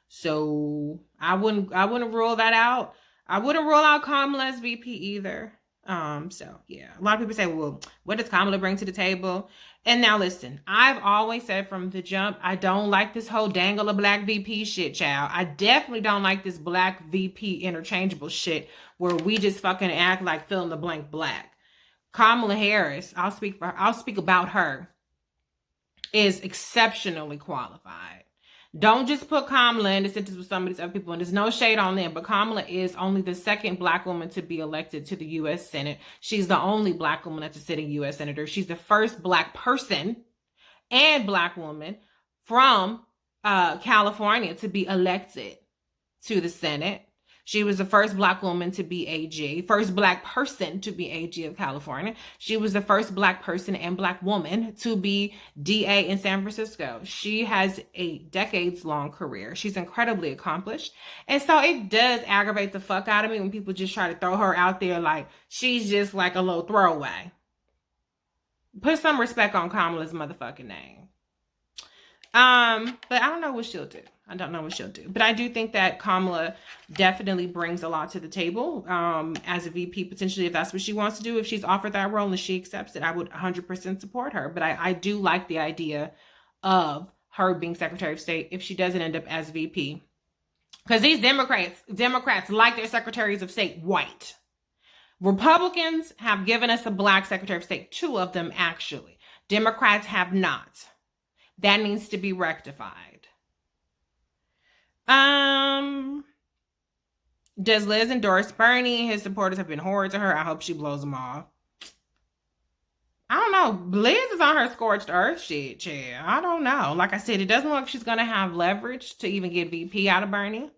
[SPEAKER 1] So I wouldn't rule that out. I wouldn't rule out Kamala as VP either. So yeah. A lot of people say, well, what does Kamala bring to the table? And now listen, I've always said from the jump, I don't like this whole dangle a black VP shit, child. I definitely don't like this black VP interchangeable shit where we just fucking act like fill in the blank black. Kamala Harris, I'll speak about her, is exceptionally qualified. Don't just put Kamala in the sentence with some of these other people, and there's no shade on them, but Kamala is only the second black woman to be elected to the U.S. Senate. She's the only black woman that's a sitting U.S. senator. She's the first black person and black woman from California to be elected to the Senate. She was the first black woman to be AG, first black person to be AG of California. She was the first black person and black woman to be DA in San Francisco. She has a decades-long career. She's incredibly accomplished. And so it does aggravate the fuck out of me when people just try to throw her out there like she's just like a little throwaway. Put some respect on Kamala's motherfucking name. But I don't know what she'll do. But I do think that Kamala definitely brings a lot to the table as a VP, potentially, if that's what she wants to do. If she's offered that role and she accepts it, I would 100% support her. But I do like the idea of her being Secretary of State if she doesn't end up as VP. Because these Democrats like their Secretaries of State white. Republicans have given us a black Secretary of State, 2 of them actually. Democrats have not. That needs to be rectified. Does Liz endorse Bernie? His supporters have been horrid to her. I hope she blows them off. I don't know. Liz is on her scorched earth shit, chill. I don't know. Like I said, it doesn't look like she's going to have leverage to even get VP out of Bernie.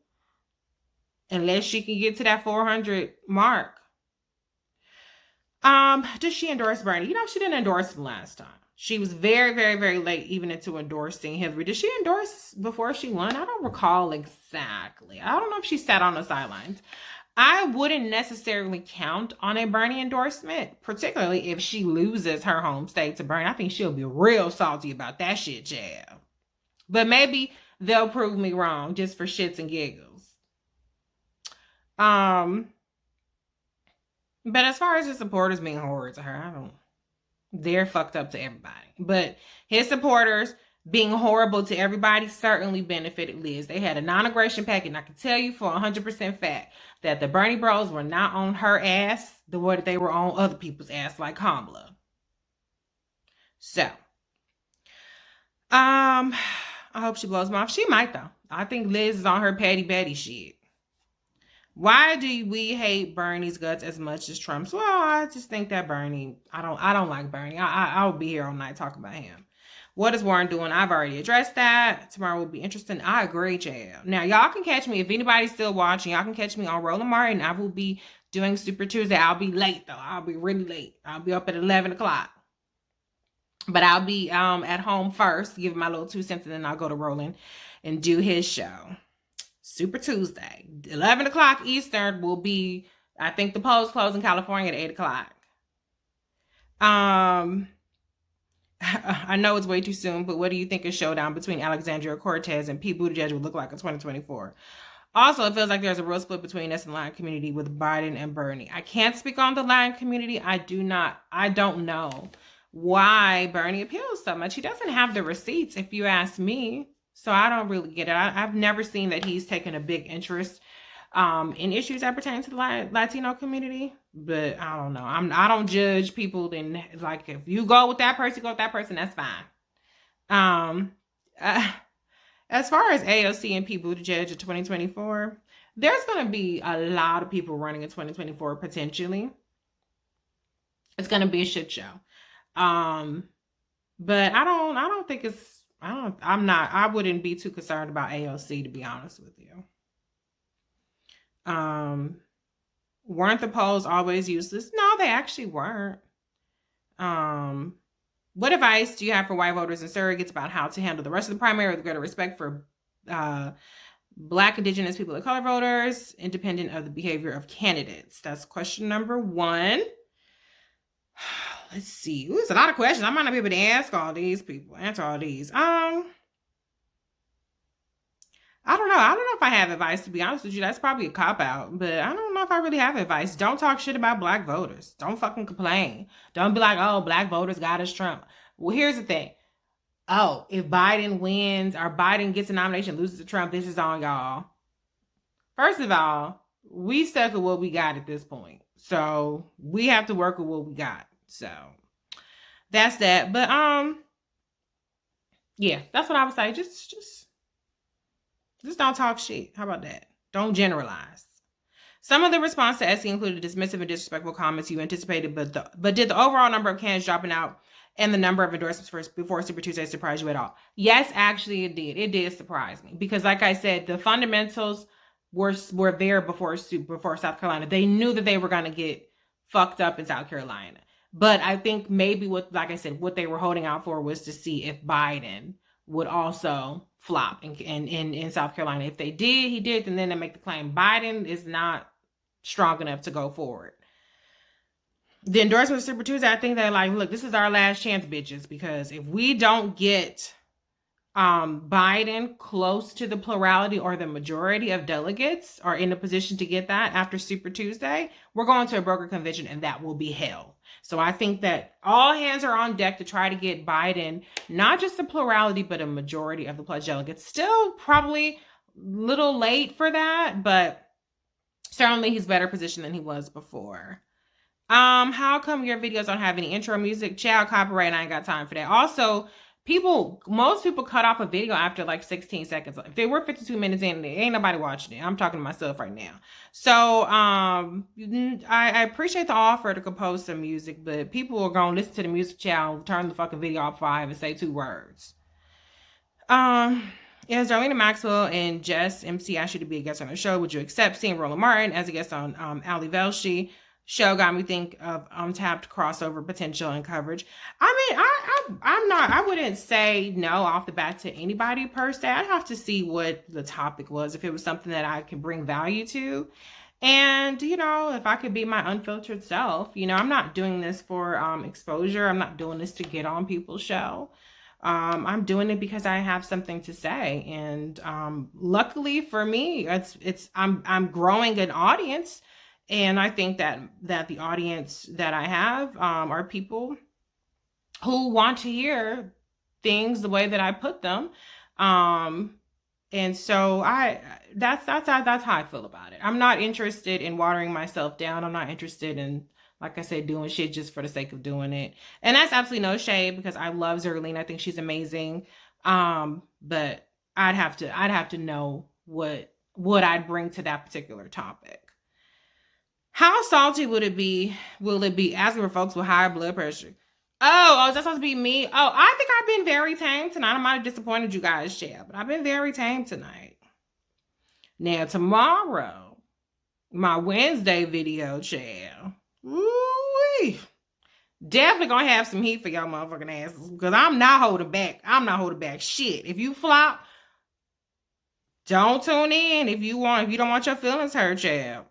[SPEAKER 1] Unless she can get to that 400 mark. Does she endorse Bernie? She didn't endorse him last time. She was very, very, very late even into endorsing Hillary. Did she endorse before she won? I don't recall exactly. I don't know if she sat on the sidelines. I wouldn't necessarily count on a Bernie endorsement, particularly if she loses her home state to Bernie. I think she'll be real salty about that shit, jab. But maybe they'll prove me wrong just for shits and giggles. But as far as the supporters being horrid to her, they're fucked up to everybody. But his supporters being horrible to everybody certainly benefited Liz. They had a non-aggression pact, and I can tell you for 100% fact that the Bernie bros were not on her ass the way that they were on other people's ass like Kamala. So, I hope she blows them off. She might, though. I think Liz is on her Patty Betty shit. Why do we hate Bernie's guts as much as Trump's? Well, I just think that Bernie, I don't like Bernie. I'll be here all night talking about him. What is Warren doing? I've already addressed that. Tomorrow will be interesting. I agree, JL. Now, y'all can catch me, if anybody's still watching, y'all can catch me on Roland Martin. I will be doing Super Tuesday. I'll be late, though. I'll be really late. I'll be up at 11 o'clock. But I'll be at home first, giving my little 2 cents, and then I'll go to Roland and do his show. Super Tuesday, 11 o'clock Eastern will be, I think the polls close in California at 8 o'clock. I know it's way too soon, but what do you think a showdown between Alexandria Cortez and Pete Buttigieg would look like in 2024? Also, it feels like there's a real split between us and the Latin community with Biden and Bernie. I can't speak on the Latin community. I don't know why Bernie appeals so much. He doesn't have the receipts, if you ask me. So I don't really get it. I've never seen that he's taken a big interest in issues that pertain to the Latino community. But I don't know. I don't judge people. Then, like, if you go with that person, that's fine. As far as AOC and Pete Buttigieg in 2024, there's going to be a lot of people running in 2024 potentially. It's going to be a shit show. But I don't think it's, I wouldn't be too concerned about AOC, to be honest with you. Weren't the polls always useless? No, they actually weren't. What advice do you have for white voters and surrogates about how to handle the rest of the primary with greater respect for Black, Indigenous, people of color voters, independent of the behavior of candidates? That's question number 1. Let's see. Ooh, it's a lot of questions. I might not be able to answer all these. I don't know. I don't know if I have advice, to be honest with you. That's probably a cop-out, but I don't know if I really have advice. Don't talk shit about Black voters. Don't fucking complain. Don't be like, oh, Black voters got us Trump. Well, here's the thing. Oh, if Biden wins or Biden gets a nomination, loses to Trump, this is on y'all. First of all, we stuck with what we got at this point. So we have to work with what we got. So that's that. But yeah, that's what I would say. Just don't talk shit. How about that? Don't generalize. Some of the response to Essie included dismissive and disrespectful comments you anticipated, but did the overall number of candidates dropping out and the number of endorsements before Super Tuesday surprise you at all? Yes, actually it did. It did surprise me because, like I said, the fundamentals were there before South Carolina. They knew that they were going to get fucked up in South Carolina. But I think maybe what they were holding out for was to see if Biden would also flop in South Carolina. If they did, he did, and then they make the claim Biden is not strong enough to go forward. The endorsement of Super Tuesday, I think they're like, look, this is our last chance, bitches, because if we don't get Biden close to the plurality or the majority of delegates are in a position to get that after Super Tuesday, we're going to a broker convention and that will be hell. So I think that all hands are on deck to try to get Biden, not just a plurality, but a majority of the pledged delegates. Still probably a little late for that, but certainly he's better positioned than he was before. How come your videos don't have any intro music? Child copyright, I ain't got time for that. Also, most people cut off a video after like 16 seconds. If they were 52 minutes in, ain't nobody watching it. I'm talking to myself right now. So, I appreciate the offer to compose some music, but people are going to listen to the music channel, turn the fucking video off 5 and say 2 words. As Darlene Maxwell and Jess MC asked you to be a guest on the show, would you accept seeing Roland Martin as a guest on Ali Velshi? Show got me think of untapped crossover potential and coverage. I mean, I wouldn't say no off the bat to anybody per se. I'd have to see what the topic was, if it was something that I could bring value to. And, if I could be my unfiltered self, I'm not doing this for exposure. I'm not doing this to get on people's show. I'm doing it because I have something to say. And luckily for me, I'm growing an audience. And I think that the audience that I have are people who want to hear things the way that I put them. And so that's how I feel about it. I'm not interested in watering myself down. I'm not interested in, like I said, doing shit just for the sake of doing it. And that's absolutely no shade because I love Zerlene. I think she's amazing. But I'd have to know what I'd bring to that particular topic. How salty will it be asking for folks with higher blood pressure? Oh, is that supposed to be me? Oh, I think I've been very tame tonight. I might have disappointed you guys, Chad, but I've been very tame tonight. Now, tomorrow, my Wednesday video, Chad. Ooh-wee. Definitely gonna have some heat for y'all motherfucking asses because I'm not holding back. I'm not holding back shit. If you flop, don't tune in if you don't want your feelings hurt, Chad.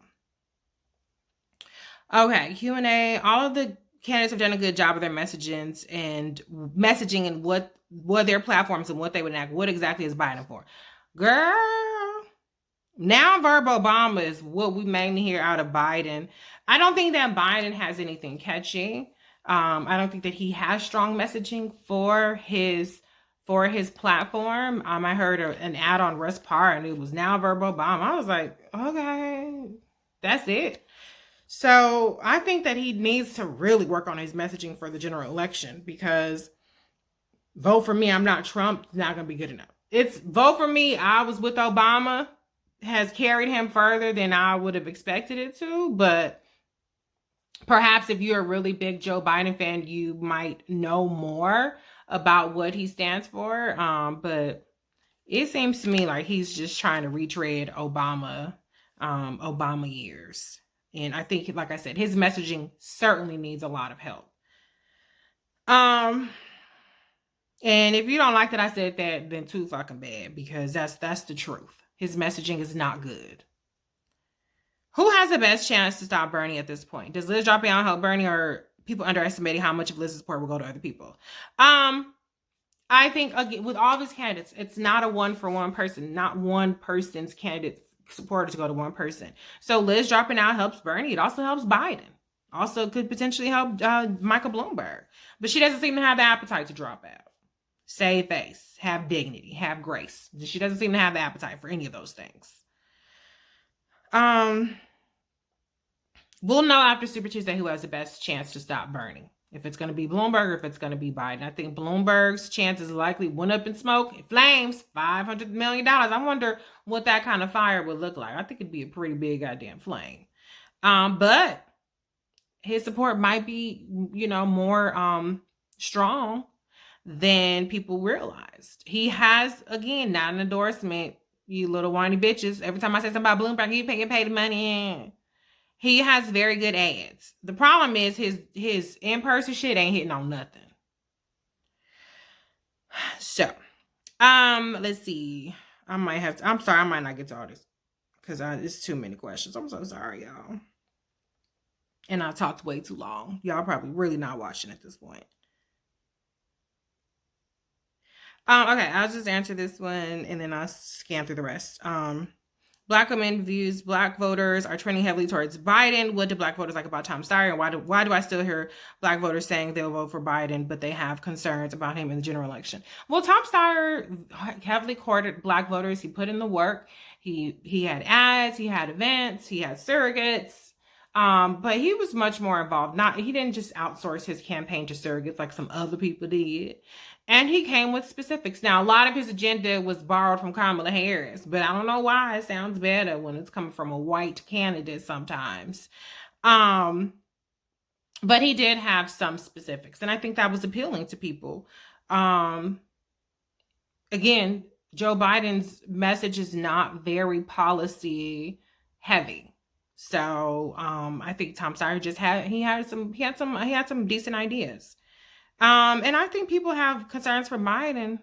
[SPEAKER 1] Okay, Q&A. All of the candidates have done a good job of their messaging and what their platforms and what they would enact. What exactly is Biden for? Girl, now verbal Obama is what we mainly hear out of Biden. I don't think that Biden has anything catchy. I don't think that he has strong messaging for his platform. I heard an ad on Russ Parr and it was now verbal Obama. I was like, okay, that's it. So I think that he needs to really work on his messaging for the general election because vote for me, I'm not Trump, is not going to be good enough. It's vote for me, I was with Obama, has carried him further than I would have expected it to, but Perhaps if you're a really big Joe Biden fan, you might know more about what he stands for. But it seems to me like he's just trying to retread Obama years. And I think, like I said, his messaging certainly needs a lot of help. And if you don't like that I said that, then too fucking bad, because that's the truth. His messaging is not good. Who has the best chance to stop Bernie at this point? Does Liz dropping out help Bernie, or people underestimating how much of Liz's support will go to other people? I think, again, with all of his candidates, it's not a one-for-one person. Not one person's candidate supporters go to one person. So Liz dropping out helps Bernie. It also helps Biden. Also could potentially help Michael Bloomberg. But she doesn't seem to have the appetite to drop out. Save face, have dignity, have grace. She doesn't seem to have the appetite for any of those things. We'll know after Super Tuesday who has the best chance to stop Bernie. If it's going to be Bloomberg or if it's going to be Biden. I think Bloomberg's chances likely went up in smoke. It flames, $500 million. I wonder what that kind of fire would look like. I think it'd be a pretty big goddamn flame. But his support might be, more strong than people realized. He has, again, not an endorsement, you little whiny bitches. Every time I say something about Bloomberg, you pay the money. He has very good ads. The problem is his in-person shit ain't hitting on nothing. So, let's see. I might not get to all this because it's too many questions. I'm so sorry, y'all. And I talked way too long. Y'all probably really not watching at this point. Okay, I'll just answer this one and then I'll scan through the rest. Black women views Black voters are trending heavily towards Biden. What do Black voters like about Tom Steyer? And why do I still hear Black voters saying they'll vote for Biden, but they have concerns about him in the general election? Well, Tom Steyer heavily courted Black voters. He put in the work. He had ads. He had events. He had surrogates. But he was much more involved. He didn't just outsource his campaign to surrogates like some other people did. And he came with specifics. Now, a lot of his agenda was borrowed from Kamala Harris, but I don't know why it sounds better when it's coming from a white candidate sometimes. But he did have some specifics, and I think that was appealing to people. Again, Joe Biden's message is not very policy heavy. So I think Tom Steyer had some decent ideas. And I think people have concerns for Biden.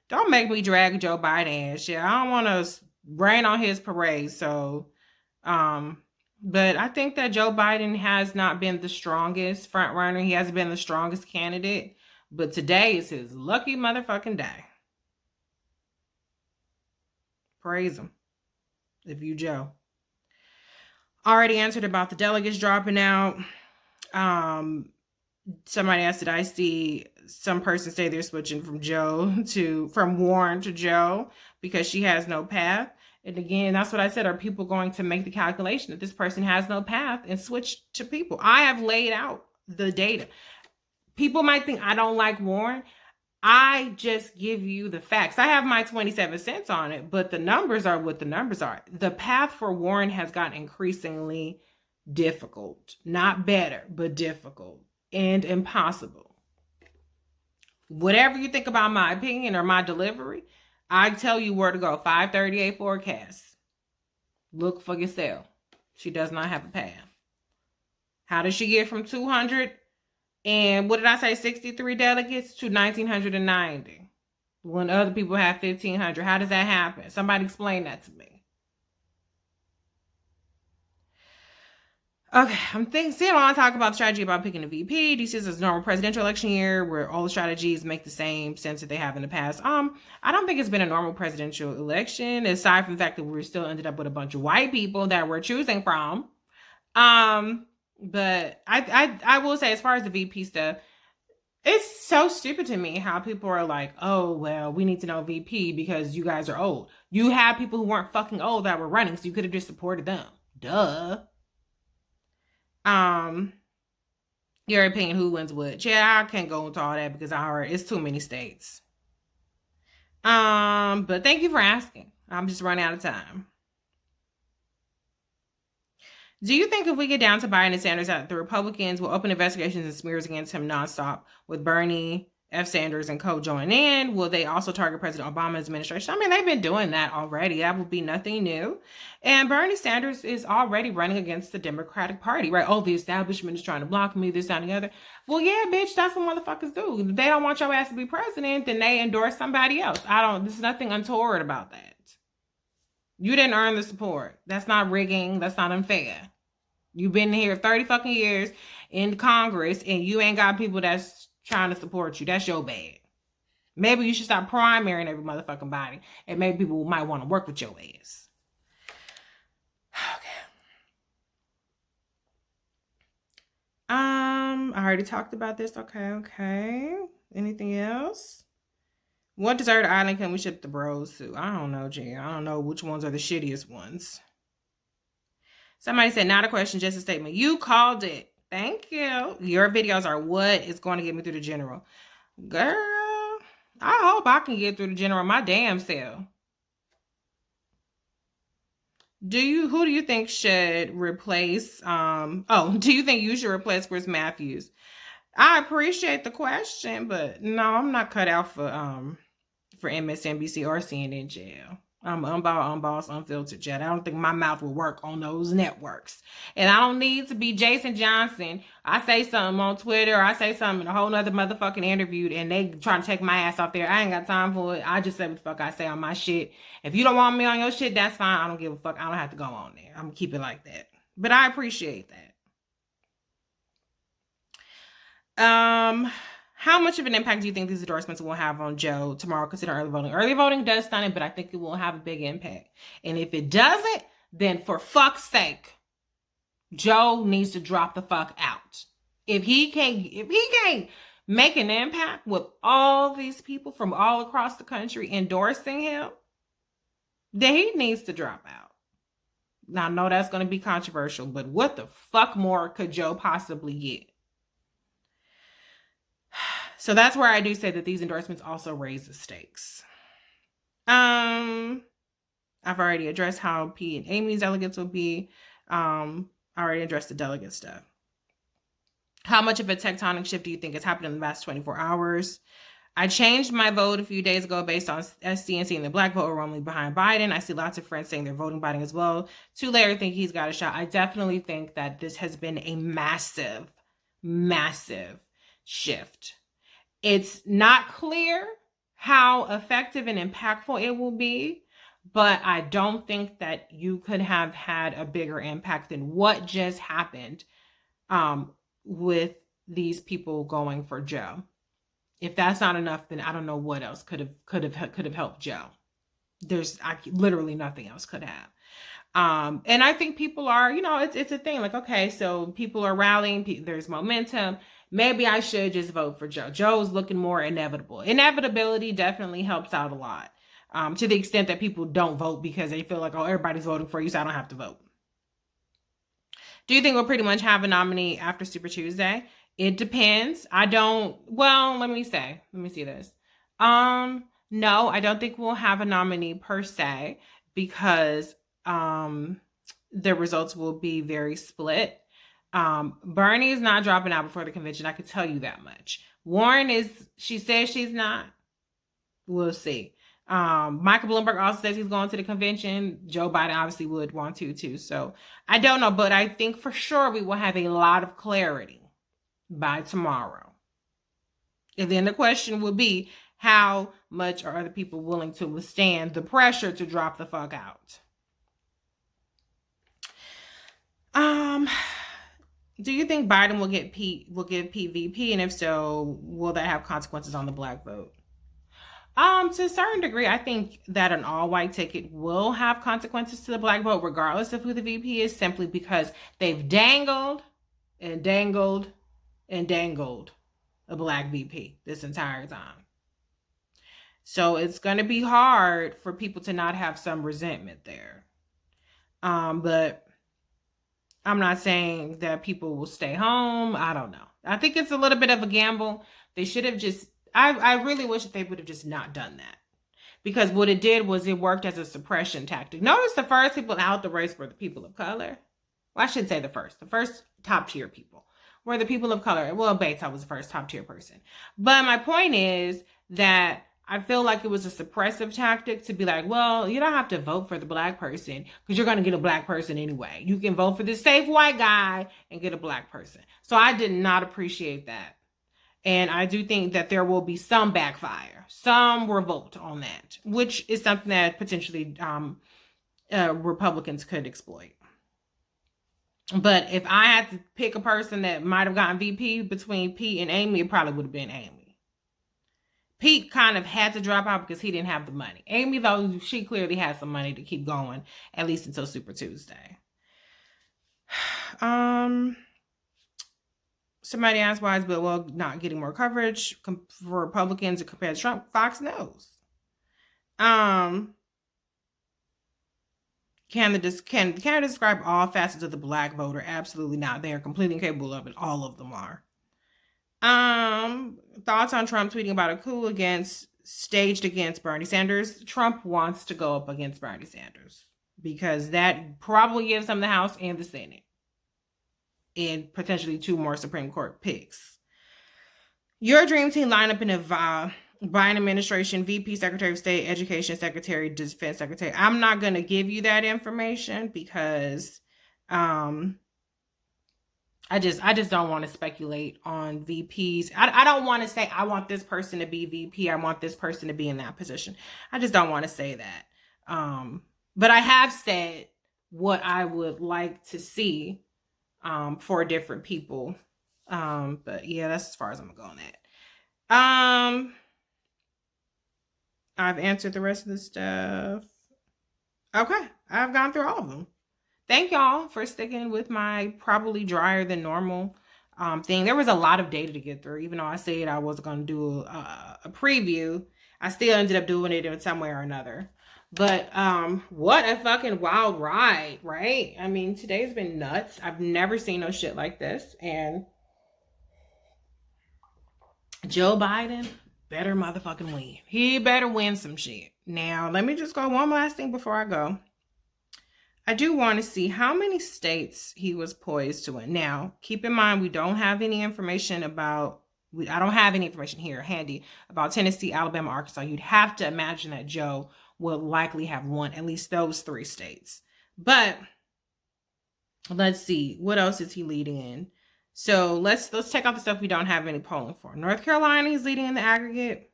[SPEAKER 1] Don't make me drag Joe Biden ass. Yeah, I don't want to rain on his parade. So, but I think that Joe Biden has not been the strongest front runner. He hasn't been the strongest candidate. But today is his lucky motherfucking day. Praise him. If you Joe. Already answered about the delegates dropping out. Somebody asked, did I see some person say they're switching from Warren to Joe because she has no path? And again, that's what I said. Are people going to make the calculation that this person has no path and switch to people? I have laid out the data. People might think I don't like Warren. I just give you the facts. I have my 27 cents on it, but the numbers are what the numbers are. The path for Warren has gotten increasingly difficult. Not better, but difficult. And impossible. Whatever you think about my opinion or my delivery, I tell you where to go. 538 forecast. Look for yourself. She does not have a path. How does she get from 200 and what did I say, 63 delegates to 1,990 when other people have 1,500? How does that happen? Somebody explain that to me. Okay, I want to talk about the strategy about picking a VP. DC is a normal presidential election year where all the strategies make the same sense that they have in the past. I don't think it's been a normal presidential election, aside from the fact that we still ended up with a bunch of white people that we're choosing from. But I will say, as far as the VP stuff, it's so stupid to me how people are like, oh, well, we need to know VP because you guys are old. You have people who weren't fucking old that were running, so you could have just supported them. Duh. Your opinion, who wins what? Yeah, I can't go into all that because it's too many states. But thank you for asking. I'm just running out of time. Do you think if we get down to Biden and Sanders that the Republicans will open investigations and smears against him nonstop with Bernie, F. Sanders, and co join in? Will they also target President Obama's administration? I mean, they've been doing that already. That would be nothing new. And Bernie Sanders is already running against the Democratic Party, right? Oh, the establishment is trying to block me, this, that, and the other. Well, yeah, bitch, that's what motherfuckers do. If they don't want your ass to be president, then they endorse somebody else. There's nothing untoward about that. You didn't earn the support. That's not rigging. That's not unfair. You've been here 30 fucking years in Congress and you ain't got people that's trying to support you. That's your bad. Maybe you should stop primarying every motherfucking body and maybe people might want to work with your ass. Okay. I already talked about this. Okay. Anything else? What deserted island can we ship the bros to? I don't know, G. I don't know which ones are the shittiest ones. Somebody said, not a question, just a statement. You called it. Thank you. Your videos are what is going to get me through the general. Girl, I hope I can get through the general my damn self. Who do you think should replace, do you think you should replace Chris Matthews? I appreciate the question, but no, I'm not cut out for MSNBC or CNN jail. I'm unbossed, unfiltered jet. I don't think my mouth will work on those networks. And I don't need to be Jason Johnson. I say something on Twitter, or I say something in a whole nother motherfucking interview, and they trying to take my ass off there. I ain't got time for it. I just say what the fuck I say on my shit. If you don't want me on your shit, that's fine. I don't give a fuck. I don't have to go on there. I'm gonna keep it like that. But I appreciate that. How much of an impact do you think these endorsements will have on Joe tomorrow, considering early voting? Early voting does stun it, but I think it will have a big impact. And if it doesn't, then for fuck's sake, Joe needs to drop the fuck out. If he can't make an impact with all these people from all across the country endorsing him, then he needs to drop out. Now, I know that's going to be controversial, but what the fuck more could Joe possibly get? So that's where I do say that these endorsements also raise the stakes. I've already addressed how P and Amy's delegates will be. I already addressed the delegate stuff. How much of a tectonic shift do you think has happened in the last 24 hours? I changed my vote a few days ago based on SC and seeing the black vote overwhelmingly behind Biden. I see lots of friends saying they're voting Biden as well. Two Larry think he's got a shot. I definitely think that this has been a massive, massive shift. It's not clear how effective and impactful it will be, but I don't think that you could have had a bigger impact than what just happened with these people going for Joe. If that's not enough, then I don't know what else could have helped Joe. There's literally nothing else could have. And I think people are, it's a thing. Like, okay, so people are rallying. There's momentum. Maybe I should just vote for Joe. Joe's looking more inevitable. Inevitability definitely helps out a lot. To the extent that people don't vote because they feel like, oh, everybody's voting for you, so I don't have to vote. Do you think we'll pretty much have a nominee after Super Tuesday? It depends. Let me see this. No, I don't think we'll have a nominee per se because the results will be very split. Bernie is not dropping out before the convention. I could tell you that much. Warren she says she's not. We'll see. Michael Bloomberg also says he's going to the convention. Joe Biden obviously would want to too. So I don't know, but I think for sure we will have a lot of clarity by tomorrow. And then the question will be, how much are other people willing to withstand the pressure to drop the fuck out? Do you think Biden will give Pete VP? And if so, will that have consequences on the black vote? To a certain degree, I think that an all-white ticket will have consequences to the black vote, regardless of who the VP is, simply because they've dangled and dangled and dangled a black VP this entire time. So it's going to be hard for people to not have some resentment there. But I'm not saying that people will stay home. I don't know. I think it's a little bit of a gamble. They should have I really wish that they would have just not done that. Because what it did was it worked as a suppression tactic. Notice the first people out the race were the people of color. Well, I should say the first top tier people were the people of color. Well, Beto was the first top tier person. But my point is that I feel like it was a suppressive tactic to be like, well, you don't have to vote for the black person because you're going to get a black person anyway. You can vote for this safe white guy and get a black person. So I did not appreciate that. And I do think that there will be some backfire, some revolt on that, which is something that potentially Republicans could exploit. But if I had to pick a person that might have gotten VP between Pete and Amy, it probably would have been Amy. Pete kind of had to drop out because he didn't have the money. Amy, though, she clearly has some money to keep going, at least until Super Tuesday. Somebody asked why is Bill Weld not getting more coverage for Republicans compared to Trump? Fox knows. Can the candidate describe all facets of the black voter? Absolutely not. They are completely incapable of it. All of them are. Thoughts on Trump tweeting about a coup staged against Bernie Sanders? Trump wants to go up against Bernie Sanders because that probably gives him the House and the Senate and potentially 2 more Supreme Court picks. Your dream team lineup in a Biden administration, VP, Secretary of State, Education Secretary, Defense Secretary. I'm not going to give you that information because I just don't want to speculate on VPs. I don't want to say I want this person to be VP. I want this person to be in that position. I just don't want to say that. But I have said what I would like to see for different people. But yeah, that's as far as I'm going to go on that. I've answered the rest of the stuff. Okay, I've gone through all of them. Thank y'all for sticking with my probably drier than normal thing. There was a lot of data to get through. Even though I said I was going to do a preview, I still ended up doing it in some way or another. But what a fucking wild ride, right? I mean, today's been nuts. I've never seen no shit like this. And Joe Biden better motherfucking win. He better win some shit. Now, let me just go one last thing before I go. I do want to see how many states he was poised to win. Now, keep in mind, we don't have any information about, I don't have any information here handy about Tennessee, Alabama, Arkansas. You'd have to imagine that Joe will likely have won at least those 3 states. But let's see, what else is he leading in? So let's check out the stuff we don't have any polling for. North Carolina, he's leading in the aggregate.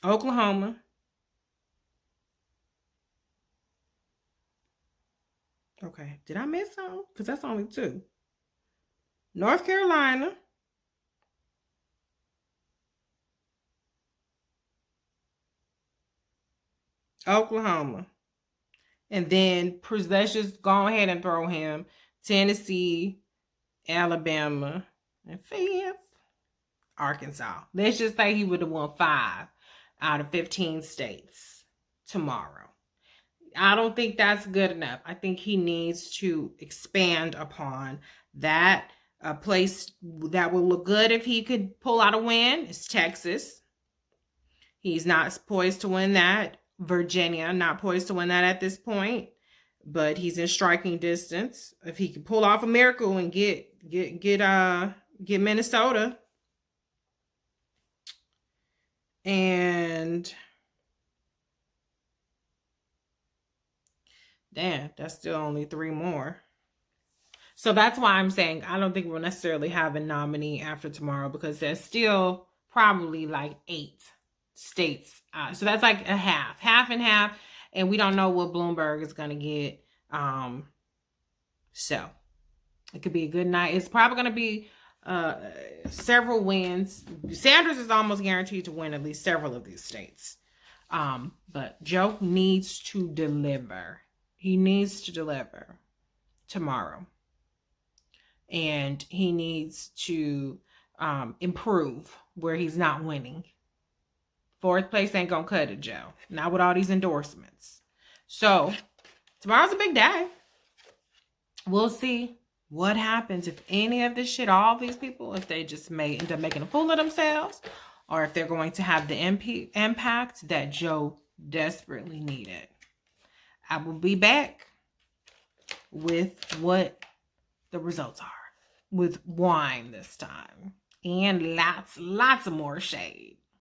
[SPEAKER 1] Oklahoma. Okay, did I miss something? Because that's only 2. North Carolina. Oklahoma. And then let's just go ahead and throw him Tennessee, Alabama, and 5th, Arkansas. Let's just say he would have won 5 out of 15 states tomorrow. I don't think that's good enough. I think he needs to expand upon that. A place that will look good if he could pull out a win is Texas. He's not poised to win that. Virginia, not poised to win that at this point, but he's in striking distance. If he could pull off a miracle and get Minnesota, and damn, that's still only 3 more. So that's why I'm saying I don't think we'll necessarily have a nominee after tomorrow because there's still probably like 8 states. So that's like a half and half. And we don't know what Bloomberg is going to get. So it could be a good night. It's probably going to be several wins. Sanders is almost guaranteed to win at least several of these states. But Joe needs to deliver. He needs to deliver tomorrow. And he needs to improve where he's not winning. 4th place ain't gonna cut it, Joe. Not with all these endorsements. So tomorrow's a big day. We'll see what happens if any of this shit, all these people, if they just may end up making a fool of themselves, or if they're going to have the impact that Joe Desperately needed. I will be back with what the results are. With wine this time. And lots of more shade.